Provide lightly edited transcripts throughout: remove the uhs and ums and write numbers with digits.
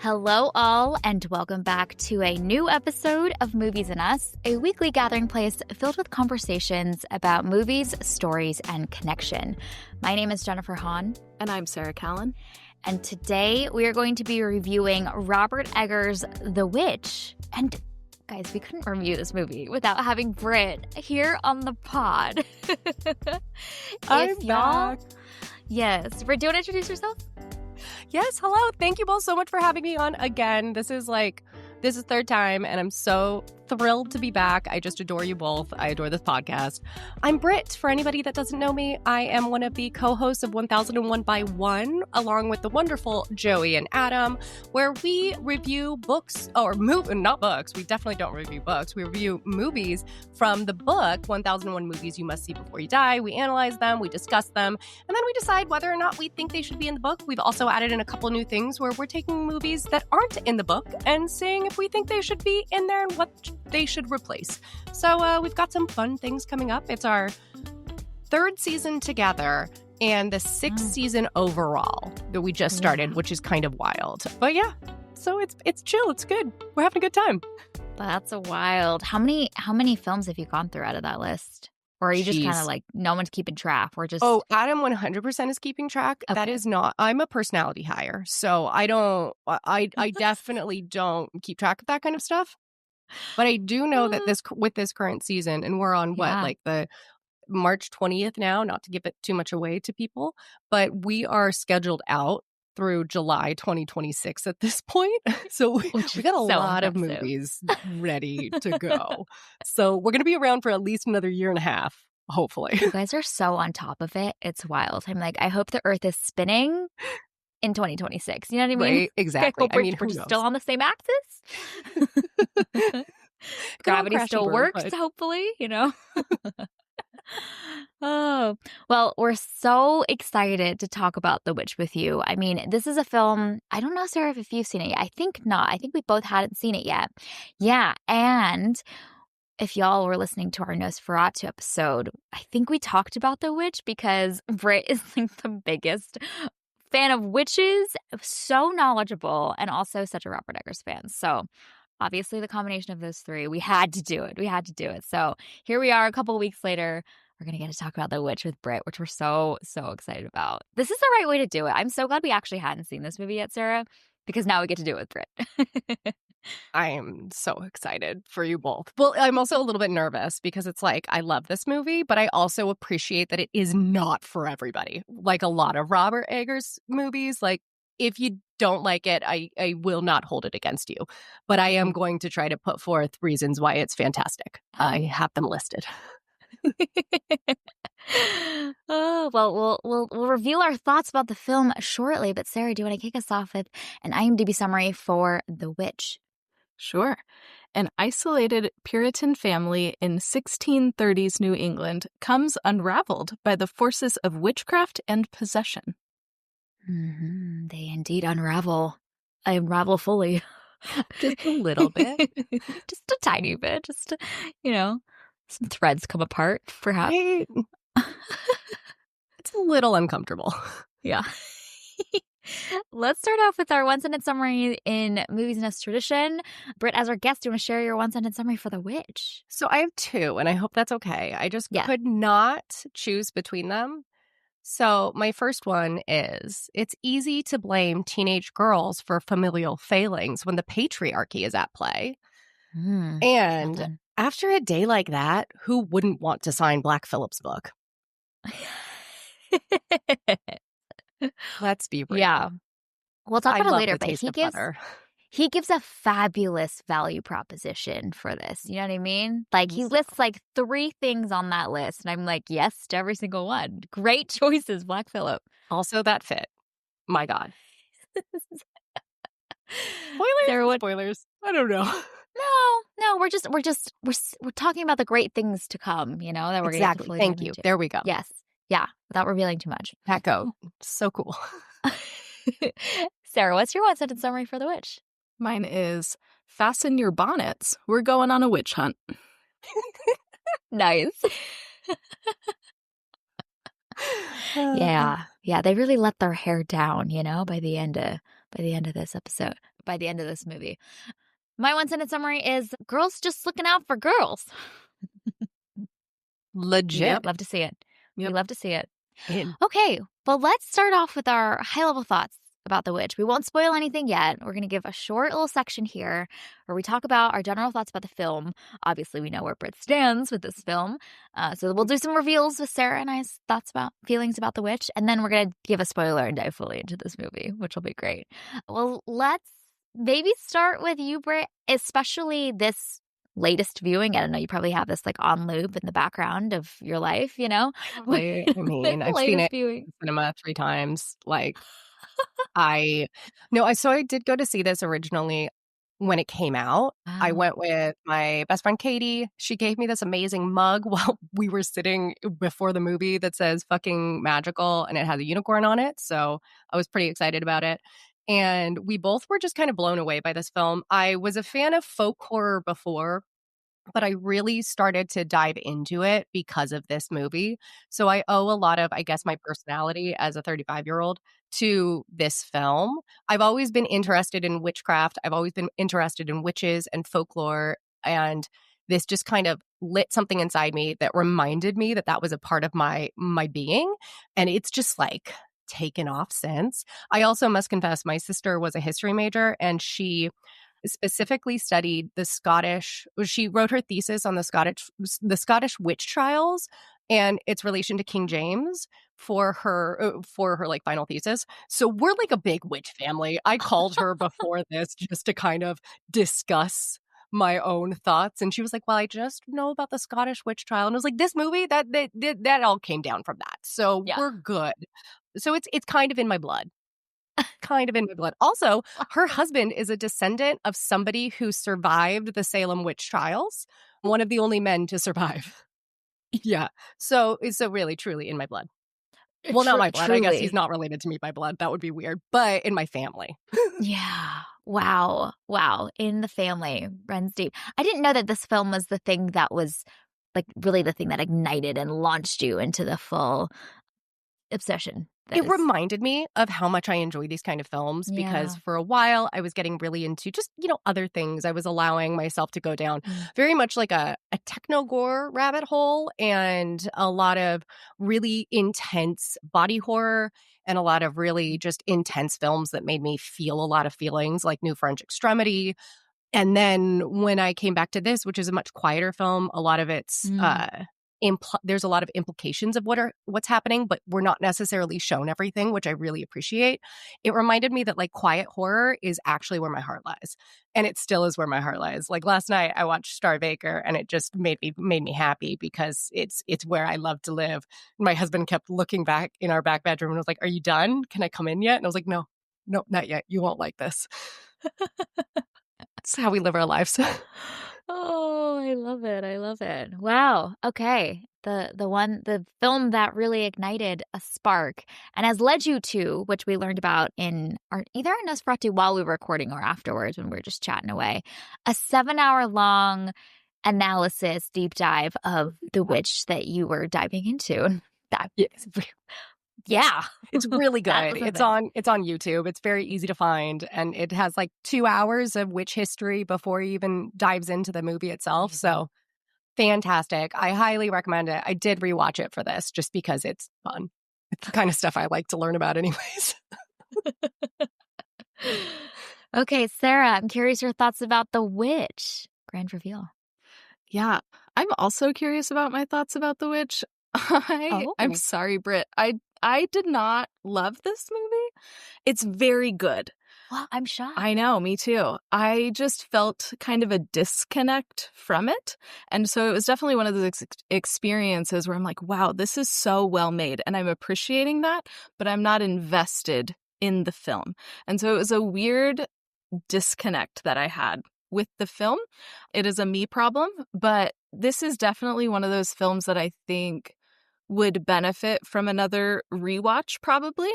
Hello, all, and welcome back to a new episode of Movies and Us, a weekly gathering place filled with conversations about movies, stories, and connection. My name is Jennifer Hahn. And I'm Sarah Callan. And today we are going to be reviewing Robert Eggers' The Witch. And guys, we couldn't review this movie without having Britt here on the pod. I'm back. Yes. Britt, do you want to introduce yourself? Yes, hello. Thank you both so much for having me on again. This is third time, and I'm so thrilled to be back. I just adore you both. I adore this podcast. I'm Britt. For anybody that doesn't know me, I am one of the co-hosts of 1001 by 1, along with the wonderful Joey and Adam, where we review books, not books. We definitely don't review books. We review movies from the book, 1001 Movies You Must See Before You Die. We analyze them, we discuss them, and then we decide whether or not we think they should be in the book. We've also added in a couple new things where we're taking movies that aren't in the book and seeing if we think they should be in there and what they should replace. So we've got some fun things coming up. It's our third season together and the sixth season overall that we just started, which is kind of wild. But yeah, so it's chill. It's good. We're having a good time. That's wild. How many films have you gone through out of that list? Or are you just kind of like, no one's keeping track? We're just... Oh, Adam 100% is keeping track. Okay. That is not... I'm a personality hire, so I definitely don't keep track of that kind of stuff. But I do know that with this current season, and we're on the March 20th now, not to give it too much away to people, but we are scheduled out through July 2026 at this point. So we got a lot of movies ready to go. So we're going to be around for at least another year and a half, hopefully. You guys are so on top of it. It's wild. I'm like, I hope the Earth is spinning in 2026. You know what I mean? Right, exactly. I mean, we're still on the same axis. Gravity still works, hopefully, you know? Oh, well, we're so excited to talk about The Witch with you. I mean, this is a film, I don't know, Sarah, if you've seen it yet. I think not. I think we both hadn't seen it yet. Yeah, and if y'all were listening to our Nosferatu episode, I think we talked about The Witch because Britt is like the biggest fan of witches, so knowledgeable, and also such a Robert Eggers fan. So obviously the combination of those three, we had to do it. So here we are a couple of weeks later. We're going to get to talk about The Witch with Britt, which we're so, so excited about. This is the right way to do it. I'm so glad we actually hadn't seen this movie yet, Sarah, because now we get to do it with Britt. I am so excited for you both. Well, I'm also a little bit nervous because it's like, I love this movie, but I also appreciate that it is not for everybody. Like a lot of Robert Eggers movies, like if you don't like it, I will not hold it against you. But I am going to try to put forth reasons why it's fantastic. I have them listed. Oh, well, we'll reveal our thoughts about the film shortly. But Sarah, do you want to kick us off with an IMDb summary for The Witch? Sure. An isolated Puritan family in 1630s New England comes unraveled by the forces of witchcraft and possession. Mm-hmm. They indeed unravel. I unravel fully. Just a little bit. Just a tiny bit. Just, some threads come apart, perhaps. Right. It's a little uncomfortable. Yeah. Let's start off with our one-sentence summary in Movies and Us tradition. Britt, as our guest, do you want to share your one-sentence summary for The Witch? So I have two, and I hope that's okay. I just could not choose between them. So my first one is, it's easy to blame teenage girls for familial failings when the patriarchy is at play. And after a day like that, who wouldn't want to sign Black Phillip's book? Let's be real. Yeah. We'll talk about it later, but he gives a fabulous value proposition for this. You know what I mean? Like, he lists like 3 things on that list, and I'm like, yes to every single one. Great choices, Black Phillip. Also, that fit. My God. Spoilers? I don't know. No, we're talking about the great things to come, that we're exactly. Going to Thank you. There we go. Yes. Yeah. Without revealing too much. Echo. So cool. Sarah, what's your one-sentence summary for The Witch? Mine is, fasten your bonnets. We're going on a witch hunt. Nice. Yeah. They really let their hair down, by the end of this episode. by the end of this movie. My one sentence summary is girls just looking out for girls. Legit. Yep. Love to see it. Yep. We love to see it. In. Okay, well, let's start off with our high-level thoughts about The Witch. We won't spoil anything yet. We're going to give a short little section here where we talk about our general thoughts about the film. Obviously, we know where Britt stands with this film. So we'll do some reveals with Sarah and I's feelings about The Witch. And then we're going to give a spoiler and dive fully into this movie, which will be great. Well, let's maybe start with you, Britt, especially this latest viewing. I don't know, you probably have this like on loop in the background of your life, you know? I mean, I've seen it in cinema 3 times. Like, I did go to see this originally when it came out. Wow. I went with my best friend Katie. She gave me this amazing mug while we were sitting before the movie that says fucking magical, and it has a unicorn on it. So I was pretty excited about it. And we both were just kind of blown away by this film. I was a fan of folk horror before, but I really started to dive into it because of this movie. So I owe a lot of, I guess, my personality as a 35-year-old to this film. I've always been interested in witchcraft. I've always been interested in witches and folklore. And this just kind of lit something inside me that reminded me that that was a part of my being. And it's just like taken off since. I also must confess, my sister was a history major, and she specifically studied she wrote her thesis on the Scottish witch trials and its relation to King James for her like final thesis. So we're like a big witch family. I called her before this just to kind of discuss my own thoughts, and she was like, well, I just know about the Scottish witch trial. And I was like, this movie, that all came down from that. So yeah, we're good. So it's kind of in my blood. Kind of in my blood. Also, her husband is a descendant of somebody who survived the Salem witch trials, one of the only men to survive. Yeah. So it's really, truly in my blood. Well, not my blood. Truly. I guess he's not related to me by blood. That would be weird. But in my family. Yeah. Wow. In the family. Runs deep. I didn't know that this film was the thing that was like really the thing that ignited and launched you into the full obsession. It reminded me of how much I enjoy these kind of films because for a while I was getting really into just, other things. I was allowing myself to go down very much like a techno-gore rabbit hole, and a lot of really intense body horror and a lot of really just intense films that made me feel a lot of feelings, like New French Extremity. And then when I came back to this, which is a much quieter film, a lot of it's there's a lot of implications of what's happening, but we're not necessarily shown everything, which I really appreciate. It reminded me that like quiet horror is actually where my heart lies, and it still is where my heart lies. Like last night, I watched Starbaker, and it just made me happy because it's where I love to live. My husband kept looking back in our back bedroom and was like, "Are you done? Can I come in yet?" And I was like, "No, not yet. You won't like this." That's how we live our lives. Oh, I love it. Wow. Okay. The film that really ignited a spark and has led you to, which we learned about in either our Nosferatu while we were recording or afterwards when we were just chatting away, a 7-hour-long analysis, deep dive of The Witch that you were diving into. Yeah. It's really good. It's on YouTube. It's very easy to find, and it has like 2 hours of witch history before he even dives into the movie itself. So fantastic. I highly recommend it. I did rewatch it for this just because it's fun. It's the kind of stuff I like to learn about anyways. Okay, Sarah, I'm curious your thoughts about The Witch. Grand reveal. Yeah, I'm also curious about my thoughts about The Witch. I'm sorry, Britt. I did not love this movie. It's very good. Well, I'm shocked. I know, me too. I just felt kind of a disconnect from it. And so it was definitely one of those experiences where I'm like, wow, this is so well made. And I'm appreciating that, but I'm not invested in the film. And so it was a weird disconnect that I had with the film. It is a me problem, but this is definitely one of those films that I think would benefit from another rewatch probably.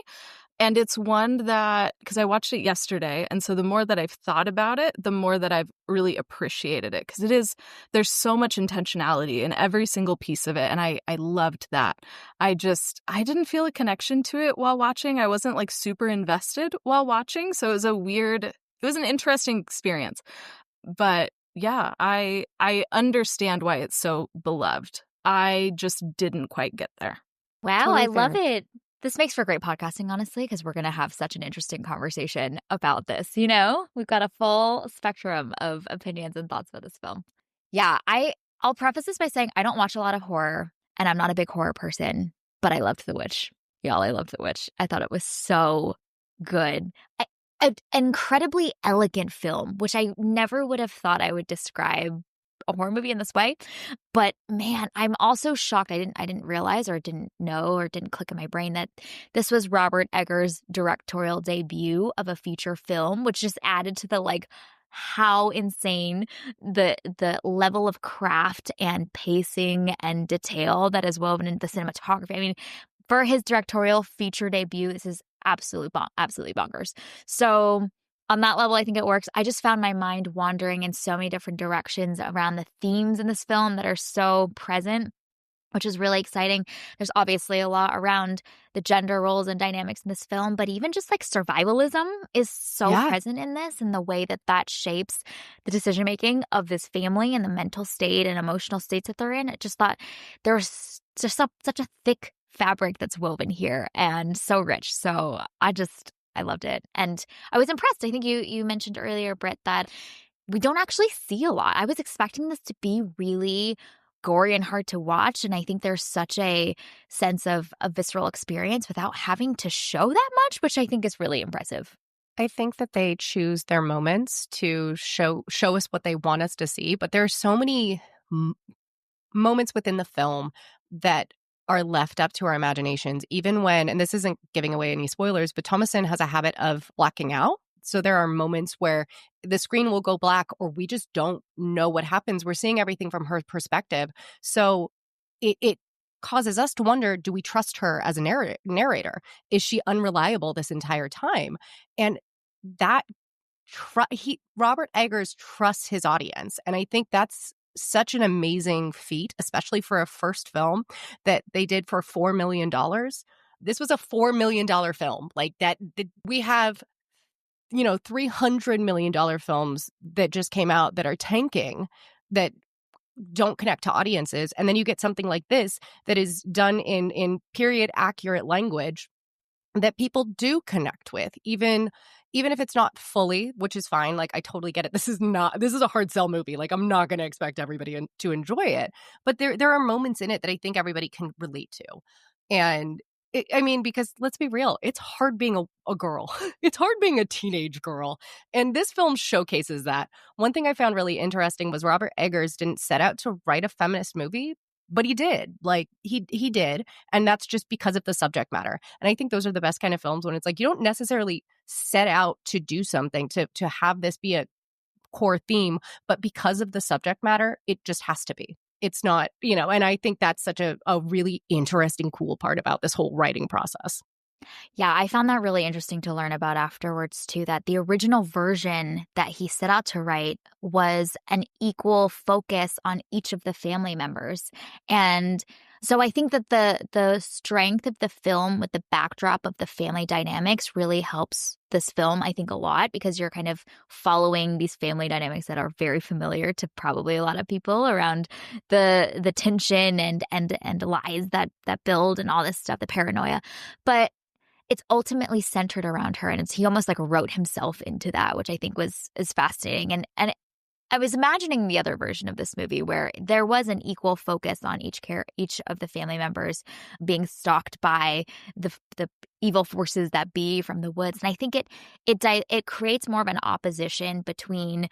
And it's one that, because I watched it yesterday, and so the more that I've thought about it, the more that I've really appreciated it, because there's so much intentionality in every single piece of it, and I loved that. I didn't feel a connection to it while watching. I wasn't like super invested while watching, so it was a weird was an interesting experience. But yeah, I understand why it's so beloved. I just didn't quite get there. Wow, Totally I love fair. it. This makes for great podcasting, honestly, because we're going to have such an interesting conversation about this. You know, we've got a full spectrum of opinions and thoughts about this film. Yeah, I'll preface this by saying I don't watch a lot of horror, and I'm not a big horror person, but I loved The Witch. Y'all, I loved The Witch. I thought it was so good. An incredibly elegant film, which I never would have thought I would describe a horror movie in this way. But man, I'm also shocked. I didn't realize or didn't know or didn't click in my brain that this was Robert Eggers' directorial debut of a feature film, which just added to the like how insane the level of craft and pacing and detail that is woven into the cinematography. I mean, for his directorial feature debut, this is absolutely bonkers. So on that level, I think it works. I just found my mind wandering in so many different directions around the themes in this film that are so present, which is really exciting. There's obviously a lot around the gender roles and dynamics in this film, but even just like survivalism is so present in this, and the way that that shapes the decision-making of this family and the mental state and emotional states that they're in. I just thought there's just such a thick fabric that's woven here and so rich. So I loved it. And I was impressed. I think you mentioned earlier, Britt, that we don't actually see a lot. I was expecting this to be really gory and hard to watch. And I think there's such a sense of a visceral experience without having to show that much, which I think is really impressive. I think that they choose their moments to show us what they want us to see. But there are so many moments within the film that are left up to our imaginations, even when, and this isn't giving away any spoilers, but Thomasin has a habit of blacking out. So there are moments where the screen will go black or we just don't know what happens. We're seeing everything from her perspective. So it causes us to wonder, do we trust her as a narrator? Is she unreliable this entire time? And that Robert Eggers trusts his audience. And I think that's such an amazing feat, especially for a first film that they did for $4 million. This was a $4 million film. Like that, we have, $300 million films that just came out that are tanking, that don't connect to audiences. And then you get something like this that is done in period accurate language that people do connect with, even if it's not fully, which is fine. Like, I totally get it. This is a hard sell movie. Like, I'm not going to expect everybody to enjoy it. But there are moments in it that I think everybody can relate to. And because let's be real, it's hard being a girl. It's hard being a teenage girl. And this film showcases that. One thing I found really interesting was Robert Eggers didn't set out to write a feminist movie, but he did. Like, he did. And that's just because of the subject matter. And I think those are the best kind of films, when it's like you don't necessarily set out to do something to have this be a core theme, but because of the subject matter, it just has to be. It's not, and I think that's such a really interesting, cool part about this whole writing process. Yeah, I found that really interesting to learn about afterwards, too, that the original version that he set out to write was an equal focus on each of the family members. And so I think that the strength of the film with the backdrop of the family dynamics really helps this film, I think, a lot, because you're kind of following these family dynamics that are very familiar to probably a lot of people around the tension and lies that build and all this stuff, the paranoia. But it's ultimately centered around her, and he almost like wrote himself into that, which I think is fascinating. And I was imagining the other version of this movie where there was an equal focus on each of the family members being stalked by the evil forces that be from the woods. And I think it creates more of an opposition between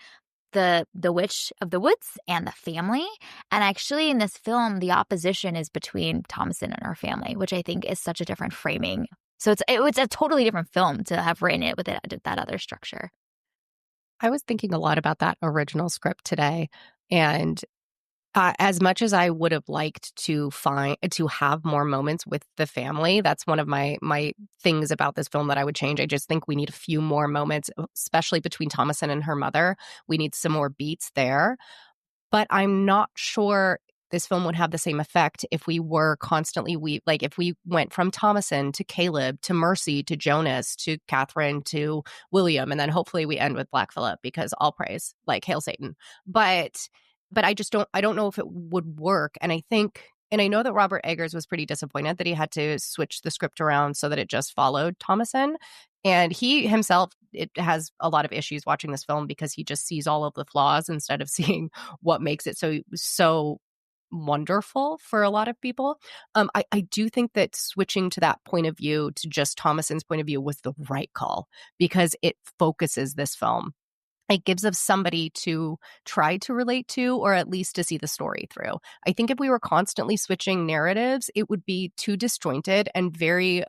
the witch of the woods and the family. And actually in this film, the opposition is between Thomasin and her family, which I think is such a different framing. So it's a totally different film to have written it with that other structure. I was thinking a lot about that original script today, and as much as I would have liked to have more moments with the family, that's one of my things about this film that I would change. I just think we need a few more moments, especially between Thomasin and her mother. We need some more beats there, but I'm not sure this film would have the same effect if we were constantly, if we went from Thomason to Caleb to Mercy to Jonas to Catherine to William, and then hopefully we end with Black Phillip, because all praise, like, hail Satan. But I don't know if it would work. And I know that Robert Eggers was pretty disappointed that he had to switch the script around so that it just followed Thomason. And he himself, it has a lot of issues watching this film because he just sees all of the flaws instead of seeing what makes it so wonderful for a lot of people. I do think that switching to that point of view, to just Thomason's point of view, was the right call, because it focuses this film. It gives us somebody to try to relate to, or at least to see the story through. I think if we were constantly switching narratives, it would be too disjointed and very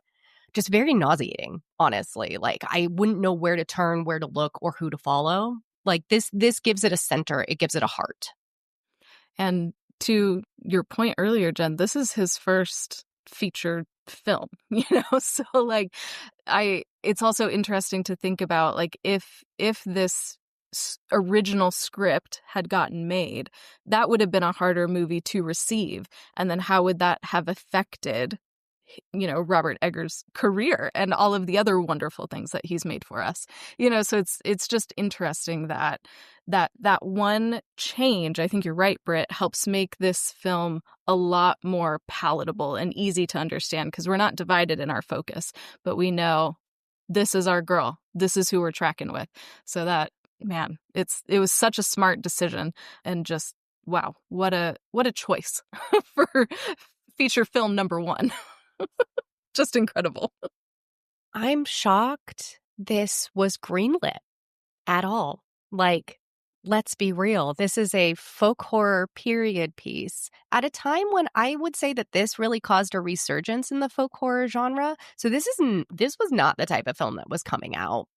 nauseating, honestly. Like, I wouldn't know where to turn, where to look, or who to follow. Like, this gives it a center. It gives it a heart. And to your point earlier, Jen, this is his first feature film, so like, it's also interesting to think about, like, if this original script had gotten made, that would have been a harder movie to receive. And then how would that have affected, Robert Eggers' career and all of the other wonderful things that he's made for us? So it's just interesting that one change, I think you're right, Britt, helps make this film a lot more palatable and easy to understand, because we're not divided in our focus, but we know this is our girl. This is who we're tracking with. So that, man, it was such a smart decision, and just, wow, what a choice for feature film number one. Just incredible. I'm shocked this was greenlit at all. Like, let's be real. This is a folk horror period piece at a time when I would say that this really caused a resurgence in the folk horror genre. So this was not the type of film that was coming out.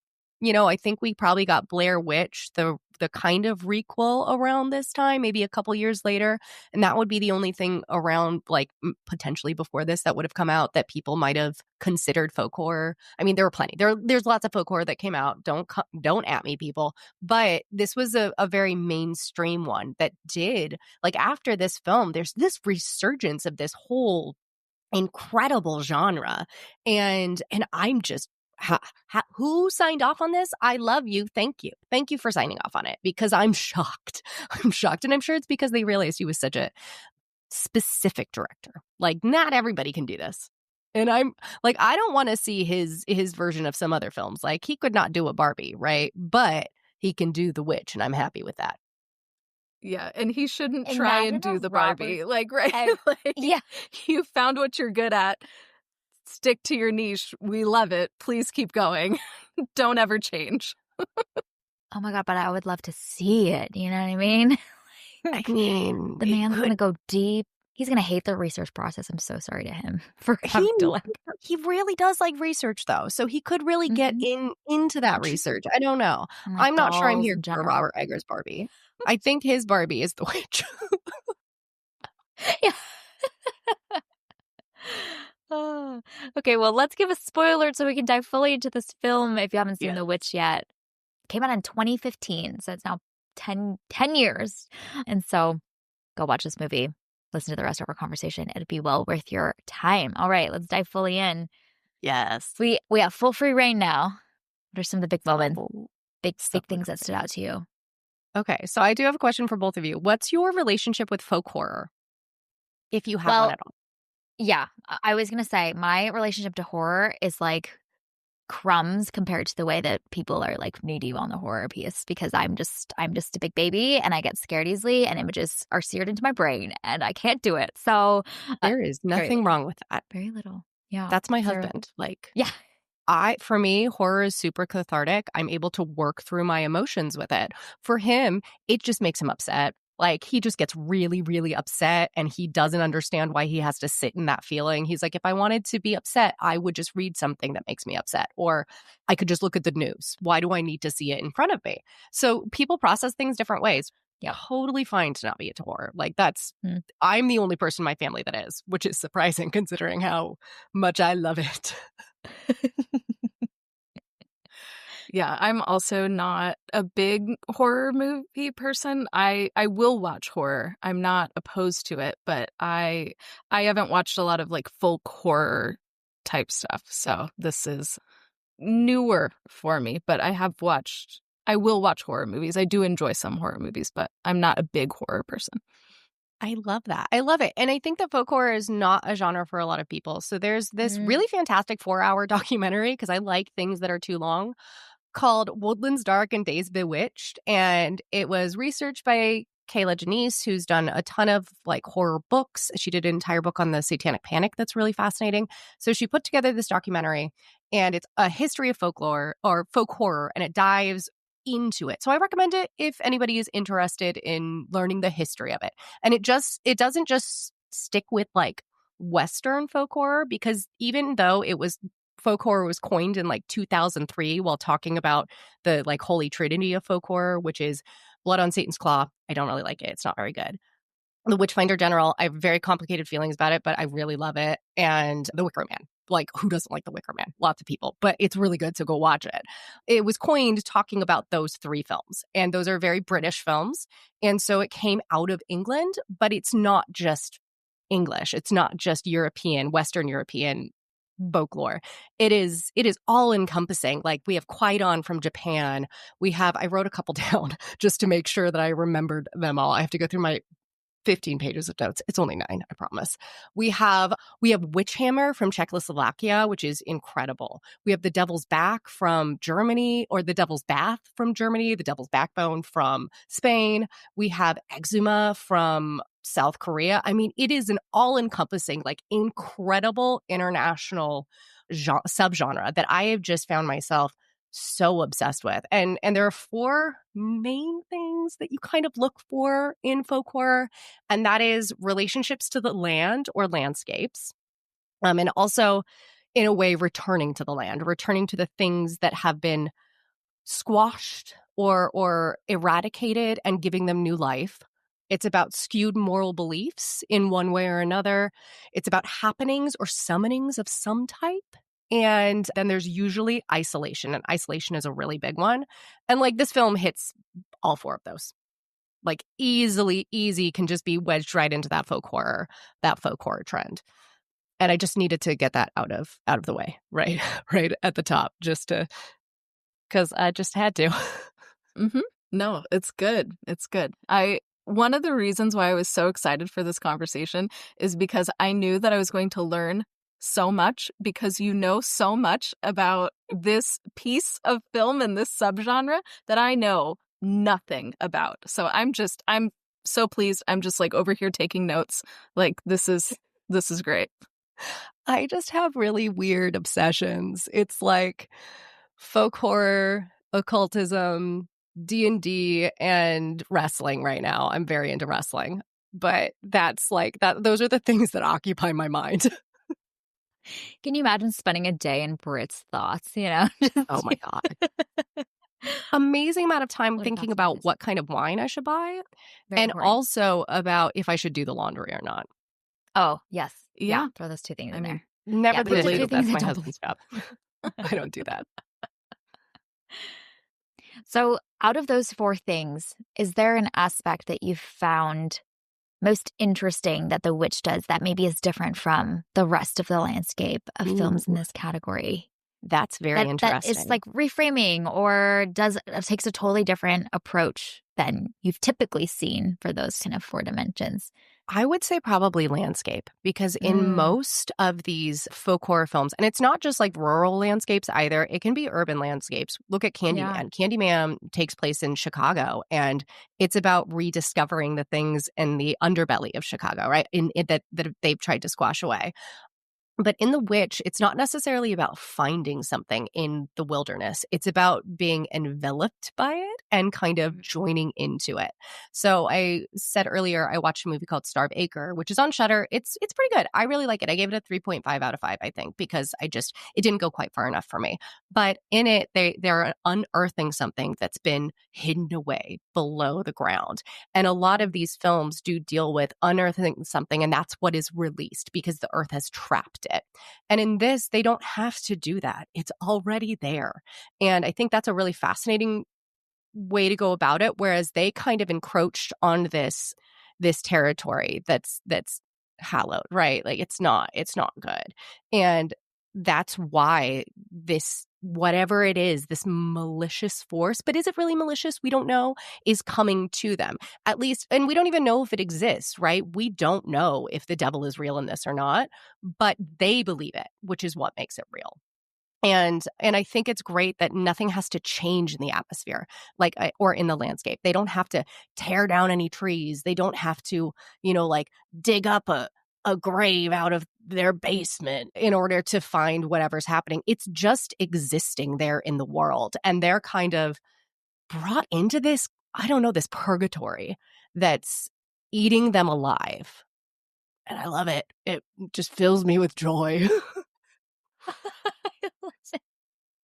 I think we probably got Blair Witch, the kind of requel, around this time, maybe a couple years later. And that would be the only thing around, like, potentially before this that would have come out that people might have considered folk horror. I mean, there were plenty. There's lots of folk horror that came out. Don't at me, people. But this was a very mainstream one that did, like, after this film, there's this resurgence of this whole incredible genre. And I'm just, who signed off on this? I love you. Thank you. Thank you for signing off on it, because I'm shocked. I'm shocked. And I'm sure it's because they realized he was such a specific director. Like, not everybody can do this. And I'm like, I don't want to see his version of some other films. Like, he could not do a Barbie, right? But he can do The Witch, and I'm happy with that. Yeah, and he shouldn't try and do the Barbie. Like, right? Yeah. You found what you're good at. Stick to your niche. We love it. Please keep going. Don't ever change. Oh my God, but I would love to see it. You know what I mean? I mean, the man's going to go deep. He's going to hate the research process. I'm so sorry to him for having to like. He really does like research, though. So he could really get into that research. I don't know. Like, I'm not sure I'm here in for general. Robert Eggers' Barbie. I think his Barbie is The Witch. Yeah. Okay, well, let's give a spoiler so we can dive fully into this film if you haven't seen The Witch yet. It came out in 2015, so it's now 10 years. And so go watch this movie. Listen to the rest of our conversation. It'd be well worth your time. All right, let's dive fully in. Yes. We have full free reign now. What are some of the big moments, big things that stood out to you? Okay, so I do have a question for both of you. What's your relationship with folk horror, if you have one at all? Yeah, I was going to say my relationship to horror is like crumbs compared to the way that people are like knee-deep on the horror piece, because I'm just a big baby and I get scared easily and images are seared into my brain and I can't do it. So there is nothing wrong with that. Very little. Yeah. That's my husband. Like, yeah. For me, horror is super cathartic. I'm able to work through my emotions with it. For him, it just makes him upset. Like, he just gets really, really upset, and he doesn't understand why he has to sit in that feeling. He's like, if I wanted to be upset, I would just read something that makes me upset, or I could just look at the news. Why do I need to see it in front of me? So people process things different ways. Yeah, totally fine to not be into horror. Like, that's, I'm the only person in my family that is, which is surprising considering how much I love it. Yeah, I'm also not a big horror movie person. I will watch horror. I'm not opposed to it, but I haven't watched a lot of like folk horror type stuff. So this is newer for me, but I will watch horror movies. I do enjoy some horror movies, but I'm not a big horror person. I love that. I love it. And I think that folk horror is not a genre for a lot of people. So there's this really fantastic 4-hour documentary, because I like things that are too long, called Woodlands Dark and Days Bewitched. And it was researched by Kayla Janice, who's done a ton of like horror books. She did an entire book on the Satanic Panic that's really fascinating. So she put together this documentary, and it's a history of folklore or folk horror, and it dives into it. So I recommend it if anybody is interested in learning the history of it. And it doesn't just stick with like Western folk horror, because even though folk horror was coined in like 2003 while talking about the like holy trinity of folk horror, which is Blood on Satan's Claw. I don't really like it. It's not very good. The Witchfinder General, I have very complicated feelings about it, but I really love it. And The Wicker Man. Like, who doesn't like The Wicker Man? Lots of people, but it's really good, so go watch it. It was coined talking about those three films, and those are very British films. And so it came out of England, but it's not just English. It's not just European, Western European folklore. It is all encompassing. Like, we have Kwaidan from Japan. I wrote a couple down just to make sure that I remembered them all. I have to go through my 15 pages of notes. It's only 9, I promise. We have Witch Hammer from Czechoslovakia, which is incredible. We have the Devil's Back from Germany, or the Devil's Bath from Germany, the Devil's Backbone from Spain. We have Exuma from South Korea. I mean, it is an all-encompassing, like, incredible international subgenre that I have just found myself so obsessed with. And there are 4 main things that you kind of look for in folk horror, and that is relationships to the land or landscapes, and also, in a way, returning to the land, returning to the things that have been squashed or eradicated and giving them new life. It's about skewed moral beliefs in one way or another. It's about happenings or summonings of some type. And then there's usually isolation, and isolation is a really big one. And like, this film hits all 4 of those. Like, easy can just be wedged right into that folk horror trend. And I just needed to get that out of the way, right at the top, because I just had to. Mm-hmm. No, it's good. It's good. One of the reasons why I was so excited for this conversation is because I knew that I was going to learn so much, because you know so much about this piece of film and this subgenre that I know nothing about. So I'm so pleased. I'm just like over here taking notes. Like, this is great. I just have really weird obsessions. It's like folk horror, occultism, D&D, and wrestling right now. I'm very into wrestling. But that's like that. Those are the things that occupy my mind. Can you imagine spending a day in Britt's thoughts, you know? Oh my God. Amazing amount of time What thinking about about what kind of wine I should buy, Very and important. also about if I should do the laundry or not. Oh, yes. Yeah. Throw those 2 things I in mean, there. Never Yeah, the those are 2 two. things That's I my don't husband's job. I don't do that. So, out of those 4 things, is there an aspect that you've found most interesting that The Witch does that maybe is different from the rest of the landscape of films in Ooh. this category? That's very That interesting. is like reframing, or takes a totally different approach than you've typically seen for those kind of 4 dimensions. I would say probably landscape, because in most of these folk horror films, and it's not just like rural landscapes either, it can be urban landscapes. Look at Candyman. Yeah. Candyman takes place in Chicago, and it's about rediscovering the things in the underbelly of Chicago, right? That they've tried to squash away. But in The Witch, it's not necessarily about finding something in the wilderness. It's about being enveloped by it and kind of joining into it. So I said earlier, I watched a movie called Starve Acre, which is on Shudder. It's pretty good. I really like it. I gave it a 3.5 out of 5, I think, because it didn't go quite far enough for me. But in it, they're unearthing something that's been hidden away below the ground. And a lot of these films do deal with unearthing something, and that's what is released because the earth has trapped believed it. And in this, they don't have to do that. It's already there. And I think that's a really fascinating way to go about it, whereas they kind of encroached on this territory that's hallowed, right? Like it's not good. And that's why this, whatever it is, this malicious force, but is it really malicious? We don't know, is coming to them. At least, and we don't even know if it exists, right? We don't know if the devil is real in this or not, but they believe it, which is what makes it real. And I think it's great that nothing has to change in the atmosphere, like, or in the landscape. They don't have to tear down any trees. They don't have to, like dig up a grave out of their basement in order to find whatever's happening. It's just existing there in the world. And they're kind of brought into this, I don't know, this purgatory that's eating them alive. And I love it. It just fills me with joy.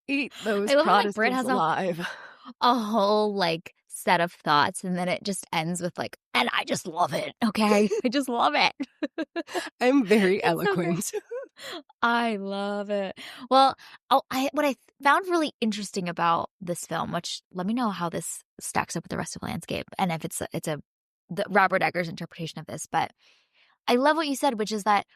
Eat those I love how, like, Britt Protestants has alive. a whole like set of thoughts, and then it just ends with like, and I just love it. Okay, I just love it. I'm very It's so great. eloquent. I love it. Well, what I found really interesting about this film, which let me know how this stacks up with the rest of the landscape, and if it's the Robert Eggers interpretation of this. But I love what you said, which is that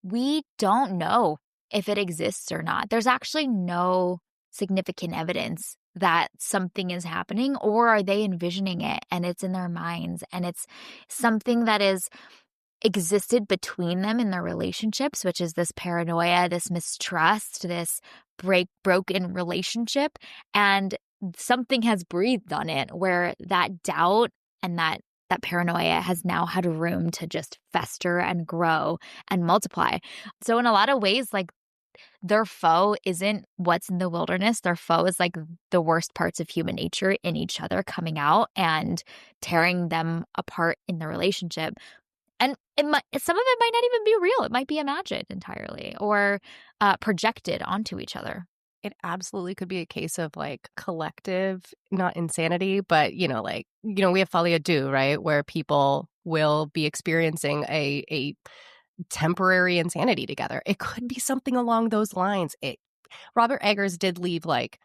we don't know if it exists or not. There's actually no significant evidence that something is happening, or are they envisioning it and it's in their minds and it's something that is existed between them in their relationships, which is this paranoia, this mistrust, this broken relationship, and something has breathed on it where that doubt and that paranoia has now had room to just fester and grow and multiply. So in a lot of ways, like, their foe isn't what's in the wilderness. Their foe is like the worst parts of human nature in each other coming out and tearing them apart in the relationship. And some of it might not even be real. It might be imagined entirely or projected onto each other. It absolutely could be a case of like collective, not insanity, but we have folie à deux, right? Where people will be experiencing a temporary insanity together. It could be something along those lines. Robert Eggers did leave like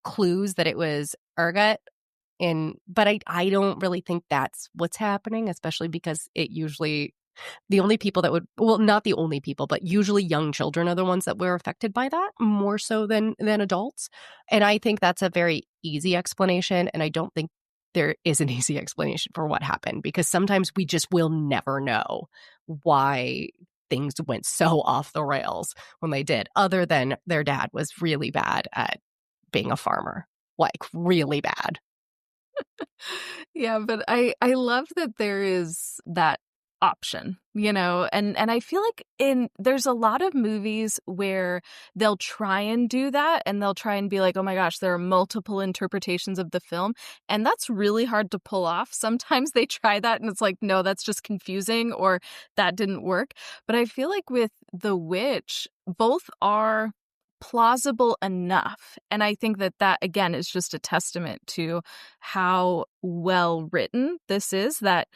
clues that it was ergot, but I don't really think that's what's happening, especially because it usually the only people that would, well, not the only people, but usually young children are the ones that were affected by that more so than adults. And I think that's a very easy explanation. And I don't think there is an easy explanation for what happened, because sometimes we just will never know why things went so off the rails when they did, other than their dad was really bad at being a farmer, like really bad. Yeah, but I love that there is that option, and I feel like there's a lot of movies where they'll try and do that, and they'll try and be like, oh my gosh, there are multiple interpretations of the film, and that's really hard to pull off. Sometimes they try that and it's like, no, that's just confusing, or that didn't work. But I feel like with The Witch, both are plausible enough. And I think that again is just a testament to how well written this is, that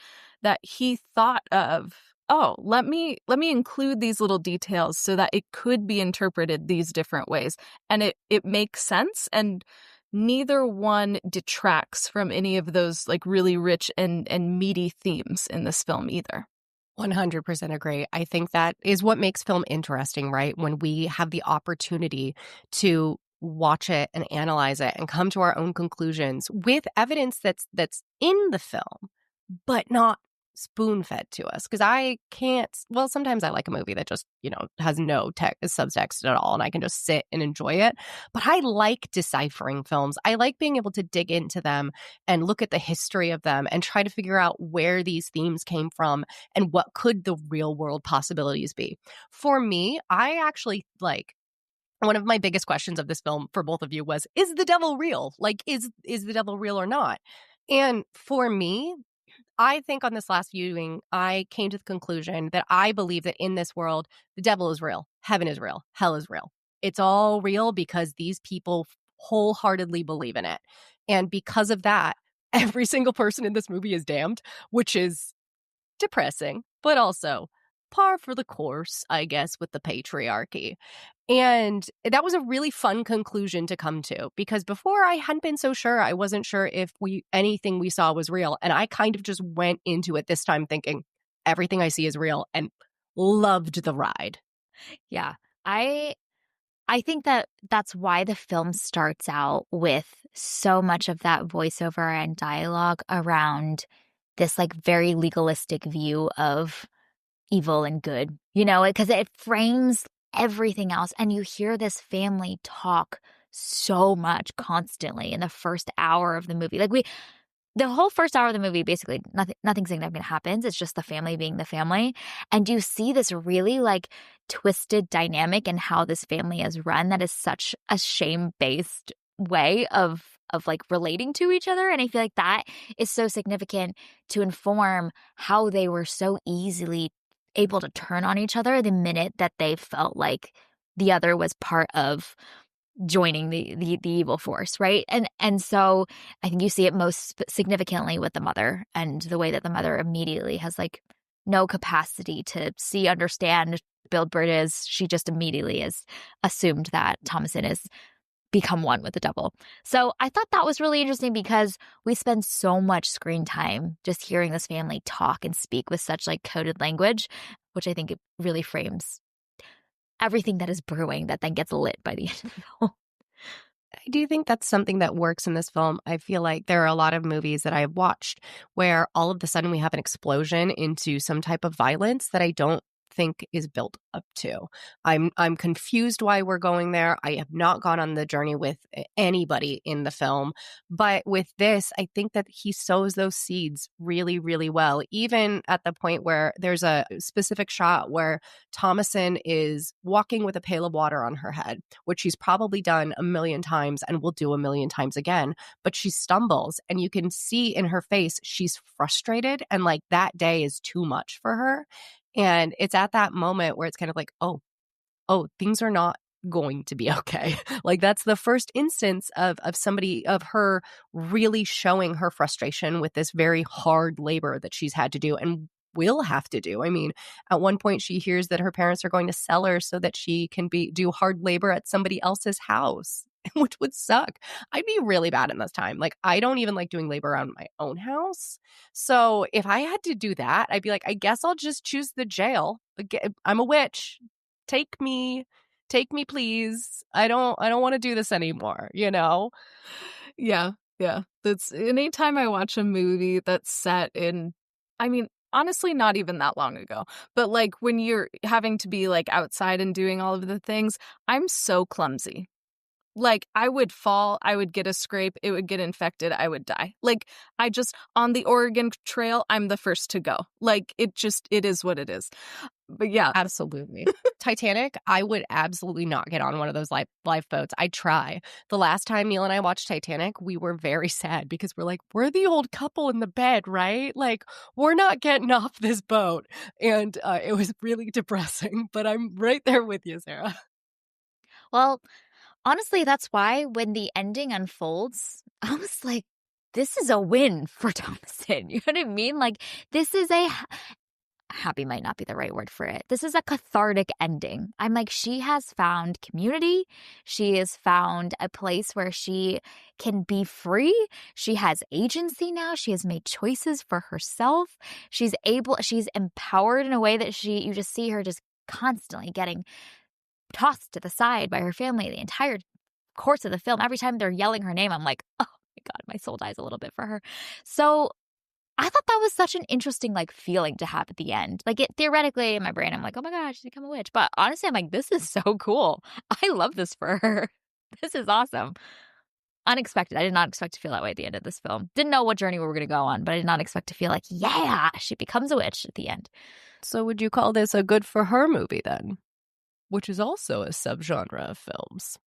he thought of, oh, let me include these little details so that it could be interpreted these different ways. And it makes sense, and neither one detracts from any of those like really rich and meaty themes in this film either. 100% agree. I think that is what makes film interesting, right? When we have the opportunity to watch it and analyze it and come to our own conclusions with evidence that's in the film, but not spoon-fed to us. Because I can't, well, sometimes I like a movie that just, has no subtext at all, and I can just sit and enjoy it. But I like deciphering films. I like being able to dig into them and look at the history of them and try to figure out where these themes came from and what could the real world possibilities be. For me, I actually one of my biggest questions of this film for both of you was, is the devil real? Like, is the devil real or not? And for me, I think on this last viewing, I came to the conclusion that I believe that in this world, the devil is real, heaven is real, hell is real. It's all real because these people wholeheartedly believe in it. And because of that, every single person in this movie is damned, which is depressing, but also par for the course, I guess, with the patriarchy. And that was a really fun conclusion to come to, because before I hadn't been so sure. I wasn't sure if anything we saw was real. And I kind of just went into it this time thinking everything I see is real, and loved the ride. Yeah. I think that that's why the film starts out with so much of that voiceover and dialogue around this like very legalistic view of evil and good, because it frames everything else. And you hear this family talk so much constantly in the first hour of the movie. The whole first hour of the movie, basically nothing significant happens. It's just the family being the family. And you see this really like twisted dynamic in how this family is run that is such a shame-based way of like relating to each other. And I feel like that is so significant to inform how they were so easily able to turn on each other the minute that they felt like the other was part of joining the evil force, right? And so I think you see it most significantly with the mother, and the way that the mother immediately has like no capacity to see, understand, build bridges. She just immediately has assumed that Thomasin has become one with the devil. So I thought that was really interesting, because we spend so much screen time just hearing this family talk and speak with such like coded language, which I think it really frames everything that is brewing that then gets lit by the end of the film. I do think that's something that works in this film. I feel like there are a lot of movies that I've watched where all of a sudden we have an explosion into some type of violence that I don't think is built up to. I'm confused why we're going there. I have not gone on the journey with anybody in the film, but with this, I think that he sows those seeds really, really well. Even at the point where there's a specific shot where Thomasin is walking with a pail of water on her head, which she's probably done a million times and will do a million times again, but she stumbles, and you can see in her face she's frustrated, and like that day is too much for her. And it's at that moment where it's kind of like, oh, things are not going to be okay. Like that's the first instance of her really showing her frustration with this very hard labor that she's had to do and will have to do. I mean, at one point she hears that her parents are going to sell her so that she can do hard labor at somebody else's house, which would suck. I'd be really bad in this time. Like, I don't even like doing labor around my own house. So if I had to do that, I'd be like, I guess I'll just choose the jail. I'm a witch. Take me, please. I don't want to do this anymore, Yeah. That's anytime I watch a movie that's set in, I mean, honestly, not even that long ago, but like when you're having to be like outside and doing all of the things, I'm so clumsy. Like, I would fall, I would get a scrape, it would get infected, I would die. Like, on the Oregon Trail, I'm the first to go. Like, it is what it is. But yeah. Absolutely. Titanic, I would absolutely not get on one of those lifeboats. I'd try. The last time Neil and I watched Titanic, we were very sad because we're like, we're the old couple in the bed, right? Like, we're not getting off this boat. And it was really depressing, but I'm right there with you, Sarah. Well, honestly, that's why when the ending unfolds, I was like, this is a win for Thomasin. You know what I mean? Like, this is happy might not be the right word for it. This is a cathartic ending. I'm like, she has found community. She has found a place where she can be free. She has agency now. She has made choices for herself. She's empowered in a way that you just see her just constantly getting tossed to the side by her family the entire course of the film. Every time they're yelling her name, I'm like, oh my God, my soul dies a little bit for her. So I thought that was such an interesting like feeling to have at the end. Like it theoretically in my brain, I'm like, oh my gosh, she's become a witch. But honestly, I'm like, this is so cool. I love this for her. This is awesome. Unexpected. I did not expect to feel that way at the end of this film. Didn't know what journey we were going to go on, but I did not expect to feel like, yeah, she becomes a witch at the end. So would you call this a good for her movie then? Which is also a subgenre of films.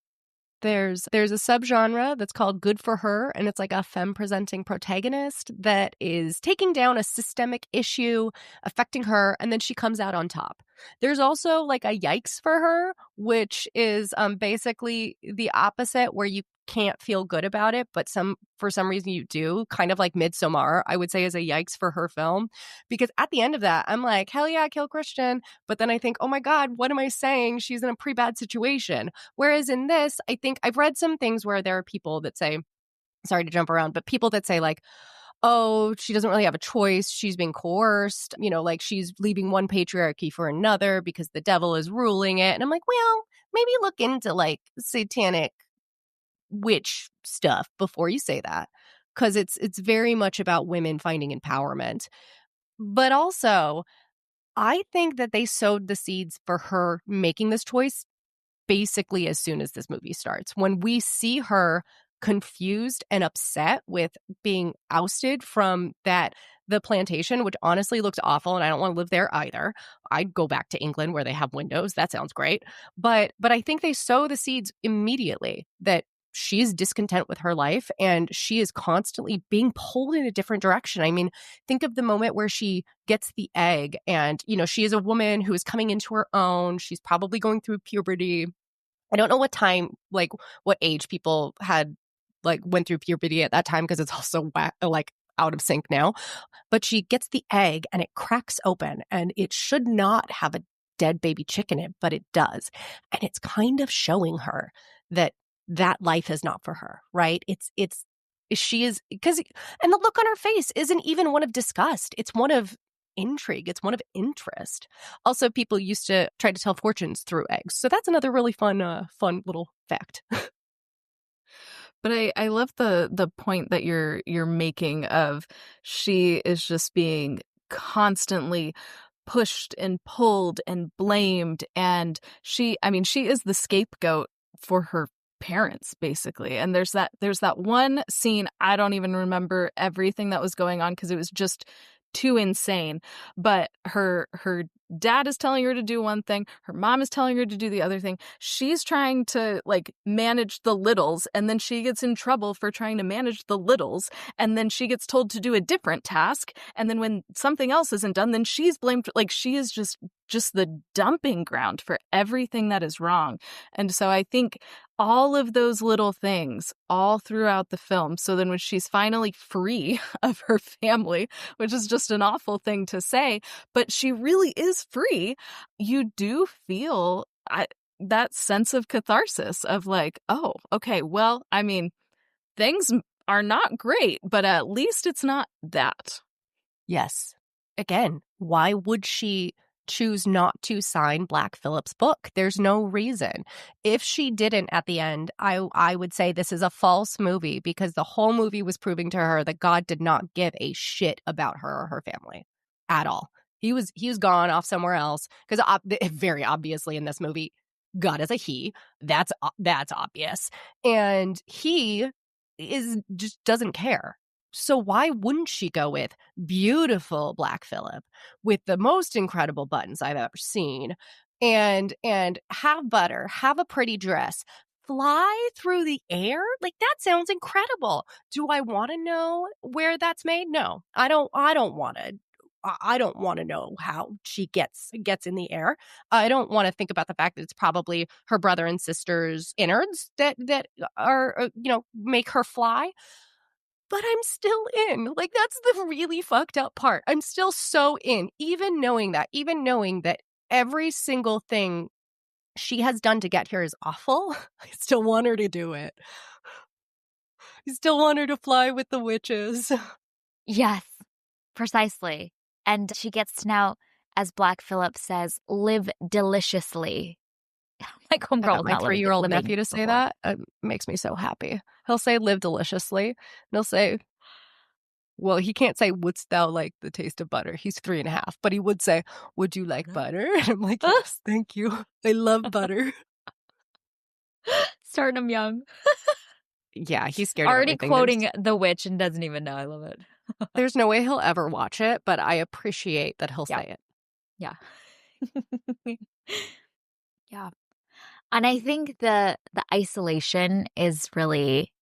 There's a subgenre that's called Good for Her, and it's like a femme-presenting protagonist that is taking down a systemic issue affecting her, and then she comes out on top. There's also like a Yikes for Her, which is basically the opposite, where you can't feel good about it, but for some reason you do, kind of like Midsommar, I would say is a yikes for her film. Because at the end of that, I'm like, hell yeah, kill Christian. But then I think, oh my God, what am I saying? She's in a pretty bad situation. Whereas in this, I think I've read some things where there are people that say, sorry to jump around, but people that say like, oh, she doesn't really have a choice. She's being coerced, like she's leaving one patriarchy for another because the devil is ruling it. And I'm like, well, maybe look into like satanic witch stuff before you say that, because it's very much about women finding empowerment. But also, I think that they sowed the seeds for her making this choice basically as soon as this movie starts. When we see her confused and upset with being ousted from the plantation, which honestly looks awful, and I don't want to live there either. I'd go back to England where they have windows. That sounds great. But I think they sow the seeds immediately that she's discontent with her life and she is constantly being pulled in a different direction. I mean, think of the moment where she gets the egg and, she is a woman who is coming into her own. She's probably going through puberty. I don't know what time, like what age people had, like went through puberty at that time, because it's also like out of sync now. But she gets the egg and it cracks open and it should not have a dead baby chick in it, but it does. And it's kind of showing her that life is not for her, right? She is, and the look on her face isn't even one of disgust. It's one of intrigue. It's one of interest. Also, people used to try to tell fortunes through eggs. So that's another really fun little fact. But I love the point that you're making of she is just being constantly pushed and pulled and blamed, and she is the scapegoat for her parents, basically. And there's that one scene, I don't even remember everything that was going on because it was just too insane, but her dad is telling her to do one thing, her mom is telling her to do the other thing. She's trying to like manage the littles, and then she gets in trouble for trying to manage the littles, and then she gets told to do a different task, and then when something else isn't done, then she's blamed. Like, she is just the dumping ground for everything that is wrong. And so I think all of those little things all throughout the film. So then when she's finally free of her family, which is just an awful thing to say, but she really is free, you do feel that sense of catharsis of like, oh, okay, well, I mean, things are not great, but at least it's not that. Yes. Again, why would she choose not to sign Black Phillip's book? There's no reason. If she didn't at the end, I would say this is a false movie, because the whole movie was proving to her that God did not give a shit about her or her family at all. He was gone off somewhere else, because very obviously in this movie, God is a he. That's obvious. And he just doesn't care. So why wouldn't she go with beautiful Black Phillip with the most incredible buttons I've ever seen, and have butter, have a pretty dress, fly through the air? Like, that sounds incredible. Do I want to know where that's made? No, I don't want to. I don't want to know how she gets in the air. I don't want to think about the fact that it's probably her brother and sister's innards that are make her fly. But I'm still in. Like, that's the really fucked up part. I'm still so in, even knowing that every single thing she has done to get here is awful. I still want her to do it. I still want her to fly with the witches. Yes, precisely. And she gets to now, as Black Phillip says, live deliciously. My homegirl, my 3-year-old nephew to say that. It makes me so happy. He'll say live deliciously. And he'll say, well, he can't say wouldst thou like the taste of butter. He's 3.5, but he would say, would you like butter? And I'm like, yes, thank you. I love butter. Starting him young. Yeah, he's scared Already of everything. quoting The Witch and doesn't even know. I love it. There's no way he'll ever watch it, but I appreciate that he'll say it. Yeah. Yeah. And I think the isolation is really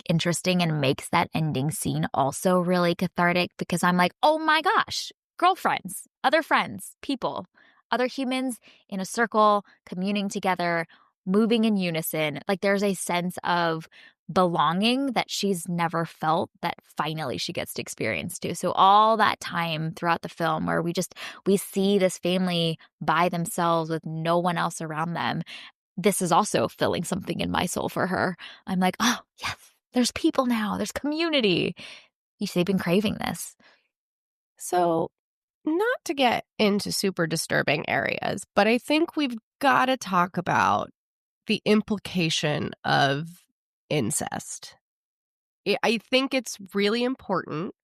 interesting and makes that ending scene also really cathartic, because I'm like, oh my gosh, girlfriends, other friends, people, other humans in a circle, communing together, moving in unison. Like, there's a sense of belonging that she's never felt that finally she gets to experience too. So all that time throughout the film where we see this family by themselves with no one else around them, this is also filling something in my soul for her. I'm like, oh, yes, there's people now. There's community. They've been craving this. So, not to get into super disturbing areas, but I think we've got to talk about the implication of incest. I think it's really important,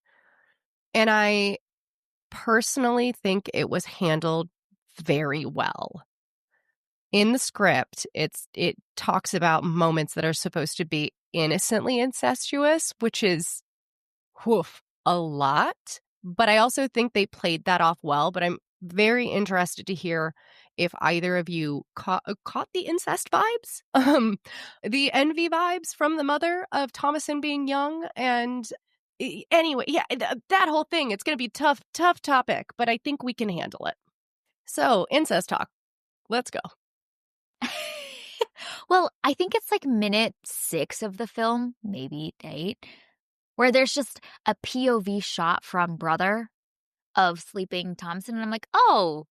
and I personally think it was handled very well. In the script, it talks about moments that are supposed to be innocently incestuous, which is a lot. But I also think they played that off well. But I'm very interested to hear if either of you caught the incest vibes, the envy vibes from the mother of Thomasin being young. And anyway, yeah, that whole thing, it's going to be tough topic, but I think we can handle it. So, incest talk. Let's go. Well, I think it's like minute 6 of the film, maybe 8, where there's just a POV shot from brother of sleeping Thomasin. And I'm like, oh,